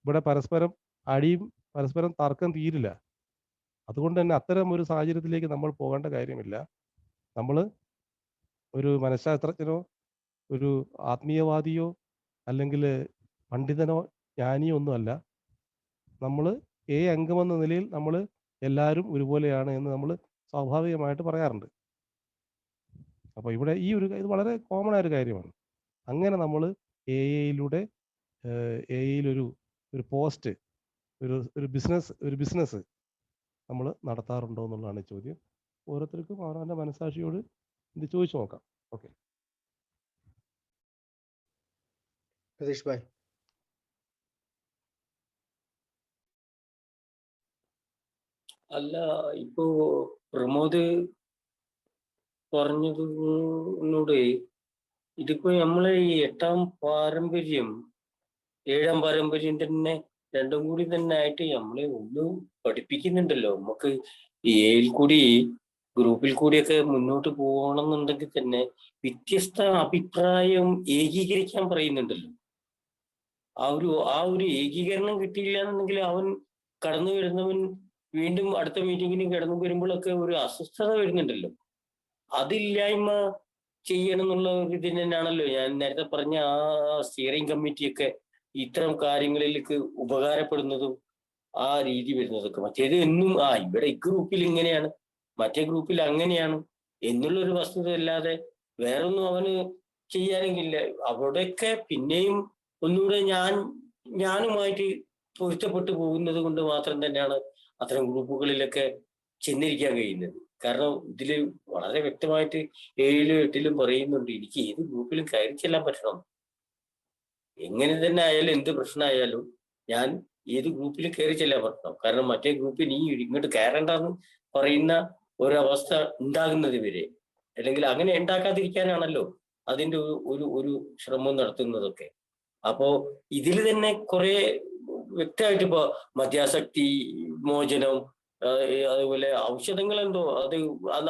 ഇവിടെ പരസ്പരം അടിയും പരസ്പരം തർക്കം തീരില്ല. അതുകൊണ്ട് തന്നെ അത്തരം ഒരു സാഹചര്യത്തിലേക്ക് നമ്മൾ പോകേണ്ട കാര്യമില്ല. നമ്മൾ ഒരു മനഃശാസ്ത്രജ്ഞനോ ഒരു ആത്മീയവാദിയോ അല്ലെങ്കിൽ പണ്ഡിതനോ ജ്ഞാനിയോ ഒന്നുമല്ല. നമ്മൾ അംഗമെന്ന നിലയിൽ നമ്മൾ എല്ലാവരും ഒരുപോലെയാണ് എന്ന് നമ്മൾ സ്വാഭാവികമായിട്ട് പറയാറുണ്ട്. അപ്പോൾ ഇവിടെ ഇത് വളരെ കോമൺ ആയ ഒരു കാര്യമാണ്. അങ്ങനെ നമ്മൾ എയിൽ ഒരു പോസ്റ്റ് ഒരു ബിസിനസ് നമ്മൾ നടത്താറുണ്ടോ എന്നുള്ളതാണ് ചോദ്യം. ഓരോരുത്തർക്കും അവരവൻ്റെ മനസാക്ഷിയോട് ഇത് ചോദിച്ചു നോക്കാം. ഓക്കെ, രതീഷ് ഭായ്. അല്ല, ഇപ്പോ പ്രമോദ് പറഞ്ഞതിനോട് ഇതിപ്പോ നമ്മളെ ഈ 8ാം പാരമ്പര്യം 7ാം പാരമ്പര്യം തന്നെ രണ്ടും കൂടി തന്നെ ആയിട്ട് നമ്മളെ ഒന്ന് പഠിപ്പിക്കുന്നുണ്ടല്ലോ. നമുക്ക് ഈ എയിൽ കൂടി ഗ്രൂപ്പിൽ കൂടിയൊക്കെ മുന്നോട്ട് പോകണമെന്നുണ്ടെങ്കിൽ തന്നെ വ്യത്യസ്ത അഭിപ്രായം ഏകീകരിക്കാൻ പറയുന്നുണ്ടല്ലോ. ആ ഒരു ഏകീകരണം കിട്ടിയില്ല എന്നുണ്ടെങ്കിൽ അവൻ കടന്നു വരുന്നവൻ വീണ്ടും അടുത്ത മീറ്റിങ്ങിന് കടന്നു വരുമ്പോഴൊക്കെ ഒരു അസ്വസ്ഥത വരുന്നുണ്ടല്ലോ. അതില്ലായ്മ ചെയ്യണം എന്നുള്ള ഒരു ഇതിന് തന്നെയാണല്ലോ ഞാൻ നേരത്തെ പറഞ്ഞ ആ സ്റ്റിയറിംഗ് കമ്മിറ്റിയൊക്കെ ഇത്തരം കാര്യങ്ങളിലേക്ക് ഉപകാരപ്പെടുന്നതും ആ രീതി വരുന്നതൊക്കെ. മറ്റേത് എന്നും ഇവിടെ ഈ ഗ്രൂപ്പിൽ ഇങ്ങനെയാണ്, മറ്റേ ഗ്രൂപ്പിൽ അങ്ങനെയാണ് എന്നുള്ളൊരു വസ്തുത അല്ലാതെ വേറൊന്നും അവന് ചെയ്യാനെങ്കില്ല. അവിടെയൊക്കെ പിന്നെയും ഒന്നുകൂടെ ഞാനുമായിട്ട് പൊരുത്തപ്പെട്ടു പോകുന്നത് കൊണ്ട് മാത്രം തന്നെയാണ് അത്തരം ഗ്രൂപ്പുകളിലൊക്കെ ചെന്നിരിക്കാൻ കഴിയുന്നത്. കാരണം ഇതില് വളരെ വ്യക്തമായിട്ട് 7-ലും 8-ലും പറയുന്നുണ്ട് എനിക്ക് ഏത് ഗ്രൂപ്പിലും കയറി ചെല്ലാൻ പറ്റണം. എങ്ങനെ തന്നെ ആയാലും എന്ത് പ്രശ്നമായാലും ഞാൻ ഏത് ഗ്രൂപ്പിൽ കയറി ചെല്ലാൻ പറ്റണം. കാരണം മറ്റേ ഗ്രൂപ്പിൽ നീ ഇങ്ങോട്ട് കയറണ്ടെന്ന് പറയുന്ന ഒരവസ്ഥ ഉണ്ടാകുന്നത് വരെ, അല്ലെങ്കിൽ അങ്ങനെ ഉണ്ടാക്കാതിരിക്കാനാണല്ലോ അതിന്റെ ഒരു ശ്രമം നടത്തുന്നതൊക്കെ. അപ്പോ ഇതിൽ തന്നെ കുറെ വ്യക്തമായിട്ട് ഇപ്പൊ മദ്യാസക്തി മോചനം, അതുപോലെ ഔഷധങ്ങൾ എന്തോ അത്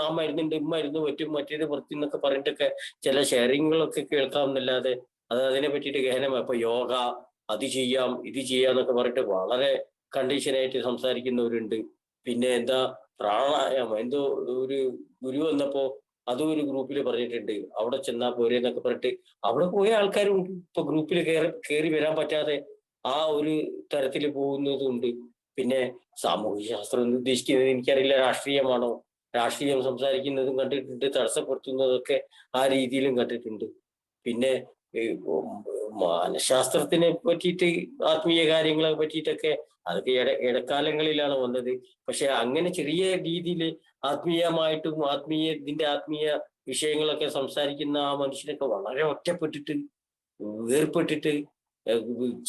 ആ മരുന്നുണ്ട് മരുന്ന് പറ്റും മറ്റേത് പറ്റും എന്നൊക്കെ പറഞ്ഞിട്ടൊക്കെ ചില ഷെയറിങ്ങുകളൊക്കെ കേൾക്കാമെന്നല്ലാതെ അതിനെ പറ്റിയിട്ട് ഗഹനമായി ഇപ്പൊ യോഗ അത് ചെയ്യാം ഇത് ചെയ്യാന്നൊക്കെ പറഞ്ഞിട്ട് വളരെ കണ്ടീഷനായിട്ട് സംസാരിക്കുന്നവരുണ്ട്. പിന്നെ എന്താ പ്രാണായാമം എന്തോ ഒരു ഗുരു വന്നപ്പോ അതും ഒരു ഗ്രൂപ്പിൽ പറഞ്ഞിട്ടുണ്ട്, അവിടെ ചെന്നാ പോരെ എന്നൊക്കെ പറഞ്ഞിട്ട് അവിടെ പോയ ആൾക്കാരും ഇപ്പൊ ഗ്രൂപ്പിൽ കയറി വരാൻ പറ്റാതെ ആ ഒരു തരത്തിൽ പോകുന്നതുണ്ട്. പിന്നെ സാമൂഹ്യ ശാസ്ത്രം എന്ന് ഉദ്ദേശിക്കുന്നത് എനിക്കറിയില്ല, രാഷ്ട്രീയമാണോ, രാഷ്ട്രീയം സംസാരിക്കുന്നതും കണ്ടിട്ടുണ്ട്, തടസ്സപ്പെടുത്തുന്നതൊക്കെ ആ രീതിയിലും കണ്ടിട്ടുണ്ട്. പിന്നെ മനഃശാസ്ത്രത്തിനെ പറ്റിയിട്ട് ആത്മീയ കാര്യങ്ങളെ പറ്റിയിട്ടൊക്കെ അതൊക്കെ ഇടക്കാലങ്ങളിലാണ് വന്നത്. പക്ഷെ അങ്ങനെ ചെറിയ രീതിയിൽ ആത്മീയമായിട്ടും ആത്മീയ വിഷയങ്ങളൊക്കെ സംസാരിക്കുന്ന ആ മനുഷ്യനൊക്കെ വളരെ ഒറ്റപ്പെട്ടിട്ട് വേർപ്പെട്ടിട്ട്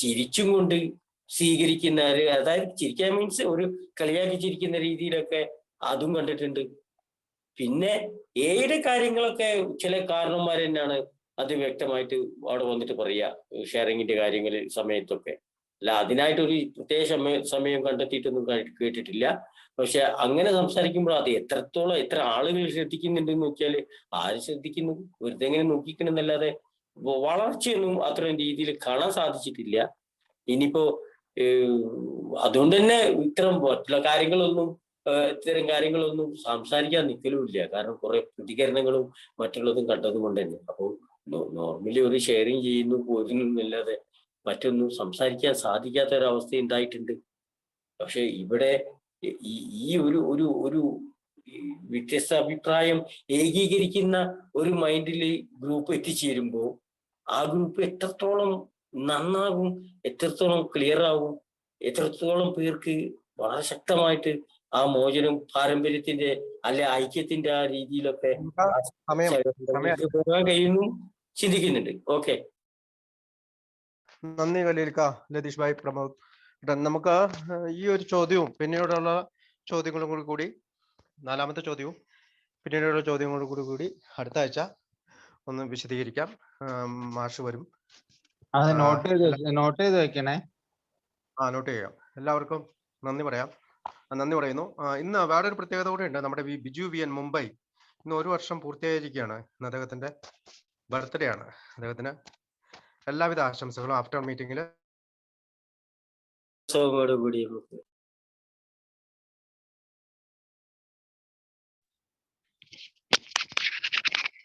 ചിരിച്ചും കൊണ്ട് സ്വീകരിക്കുന്ന, അതായത് ചിരിക്കാൻ മീൻസ് ഒരു കളിയാക്കി ചിരിക്കുന്ന രീതിയിലൊക്കെ അതും കണ്ടിട്ടുണ്ട്. പിന്നെ ഏഴ് കാര്യങ്ങളൊക്കെ ചില കാരണന്മാർ തന്നെയാണ് അത് വ്യക്തമായിട്ട് അവിടെ വന്നിട്ട് പറയുക ഷെയറിങ്ങിന്റെ കാര്യങ്ങൾ സമയത്തൊക്കെ. അല്ല അതിനായിട്ടൊരു പ്രത്യേക സമയം കണ്ടെത്തിയിട്ടൊന്നും കേട്ടിട്ടില്ല. പക്ഷെ അങ്ങനെ സംസാരിക്കുമ്പോൾ അത് എത്ര ആളുകൾ ശ്രദ്ധിക്കുന്നുണ്ടെന്ന് നോക്കിയാൽ ആര് ശ്രദ്ധിക്കുന്നു, വെറുതെ എങ്ങനെ നോക്കിക്കണമെന്നല്ലാതെ വളർച്ചയൊന്നും അത്തരം രീതിയിൽ കാണാൻ സാധിച്ചിട്ടില്ല. ഇനിയിപ്പോ അതുകൊണ്ട് തന്നെ ഇത്തരം കാര്യങ്ങളൊന്നും സംസാരിക്കാൻ നിൽക്കലുമില്ല. കാരണം കുറെ പ്രതികരണങ്ങളും മറ്റുള്ളതും കണ്ടതുകൊണ്ട് തന്നെ. അപ്പോൾ നോർമലി ഒരു ഷെയറിങ് ചെയ്യുന്നു പോരുന്നല്ലാതെ മറ്റൊന്നും സംസാരിക്കാൻ സാധിക്കാത്ത ഒരവസ്ഥ ഉണ്ടായിട്ടുണ്ട്. പക്ഷെ ഇവിടെ ഈ ഒരു വ്യത്യസ്ത അഭിപ്രായം ഏകീകരിക്കുന്ന ഒരു മൈൻഡിൽ ഗ്രൂപ്പ് എത്തിച്ചേരുമ്പോൾ ആ ഗ്രൂപ്പ് എത്രത്തോളം നന്നാകും, എത്രത്തോളം ക്ലിയർ ആകും, എത്രത്തോളം പേർക്ക് വളരെ ശക്തമായിട്ട് ആ മോചനം പാരമ്പര്യത്തിന്റെ അല്ലെ ഐക്യത്തിന്റെ ആ രീതിയിലൊക്കെ പോകാൻ കഴിയുന്നു ചിന്തിക്കുന്നുണ്ട്. ഓക്കെ, നന്ദി ഖലീൽക്ക, ലതീഷ് ഭായ്, പ്രമോദ്. നമുക്ക് ഈ ഒരു ചോദ്യവും പിന്നീടുള്ള ചോദ്യങ്ങളും കൂടി 4-മത്തെ ചോദ്യവും പിന്നീടുള്ള ചോദ്യങ്ങളും കൂടി അടുത്ത ആഴ്ച ഒന്ന് വിശദീകരിക്കാം. മാഷ് വരും. നോട്ട് ചെയ്ത് വെക്കണേ. നോട്ട് ചെയ്യാം. എല്ലാവർക്കും നന്ദി പറയുന്നു. ഇന്ന് വേറൊരു പ്രത്യേകത കൂടെ ഉണ്ട്. നമ്മുടെ ബിജു വി എൻ മുംബൈ ഇന്ന് 1 വർഷം പൂർത്തിയായിരിക്കുകയാണ്. ഇന്ന് അദ്ദേഹത്തിന്റെ ബർത്ത്ഡേ ആണ്. അദ്ദേഹത്തിന് എല്ലാവിധ ആശംസകളും ആഫ്റ്റർ മീറ്റിംഗിൽ.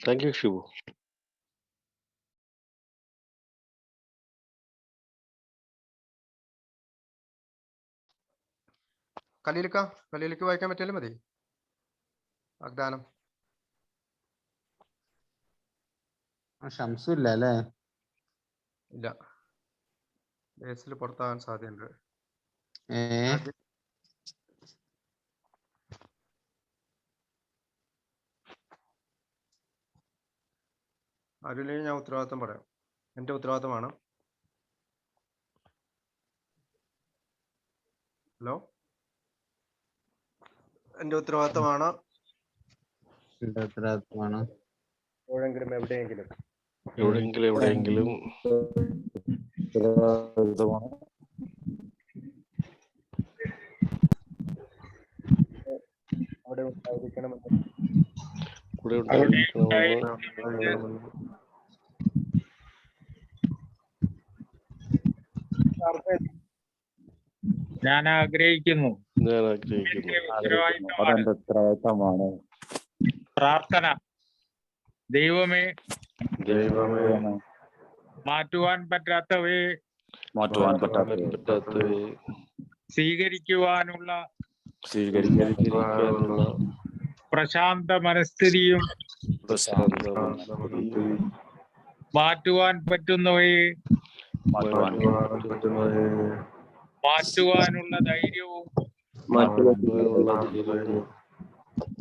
Thank you Shibu. ഖലീലിക്ക് വായിക്കാൻ പറ്റിയാലും മതി. വാഗ്ദാനം. ഷംസു ഇല്ല അല്ലേ? ഇല്ല, ബേസിൽ പുറത്താകാൻ സാധ്യതയുണ്ട്. അതിൽ ഞാൻ ഉത്തരവാദിത്വം പറയാം. എന്റെ ഉത്തരവാദിത്തമാണ്. ഹലോ, എന്റെ ഉത്തരവാദിത്തമാണ്. എവിടെയെങ്കിലും അവിടെ ഉണ്ടായിരിക്കണമെന്ന് ഞാൻ ആഗ്രഹിക്കുന്നു. അതെന്റെ ഉത്തരവാദിത്തമാണ്. പ്രാർത്ഥന. ദൈവമേ മാറ്റുവാൻ പറ്റാത്തവയെ സ്വീകരിക്കുവാനുള്ള പ്രശാന്ത മനസ്ഥിതിയും മാറ്റുവാൻ പറ്റുന്നവയെ മാറ്റുവാനുള്ള ധൈര്യവും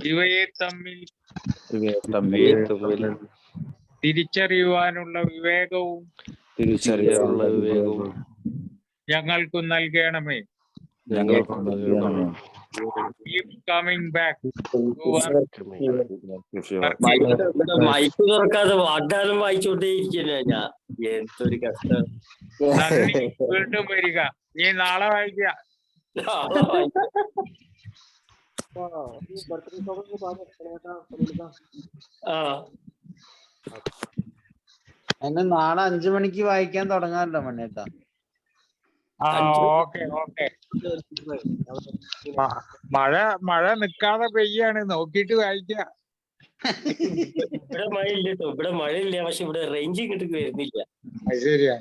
ഇവയെ തമ്മിൽ തിരിച്ചറിയുവാനുള്ള വിവേകവും ഞങ്ങൾക്ക് നൽകണമേ. Keep coming back to our mic തുറക്കാതെ വാഗ്ദാനം വായിച്ചോണ്ടേ ഇരിക്കുന്ന ഞാൻ. എന്തൊരു കഷ്ടം. നന്ദി. വീണ്ടും വരിക. നീ നാളെ വായിക്കുക. ബർത്ത്ഡേ സോങ് പാടിയ ആ എന്നെ നാളെ 5 മണിക്ക് വായിക്കാൻ തുടങ്ങാമല്ലോ മണ്ണേട്ടാ. Okay okay. മഴ നിക്കാതെ പെയ്യാണ്, നോക്കിയിട്ട് വായിക്കുക. ഇവിടെ മഴയില്ല കേട്ടോ, ഇവിടെ മഴയില്ല, പക്ഷെ ഇവിടെ റേഞ്ച് ഇങ്ങോട്ട് വരുന്നില്ല. അത് ശരിയാ.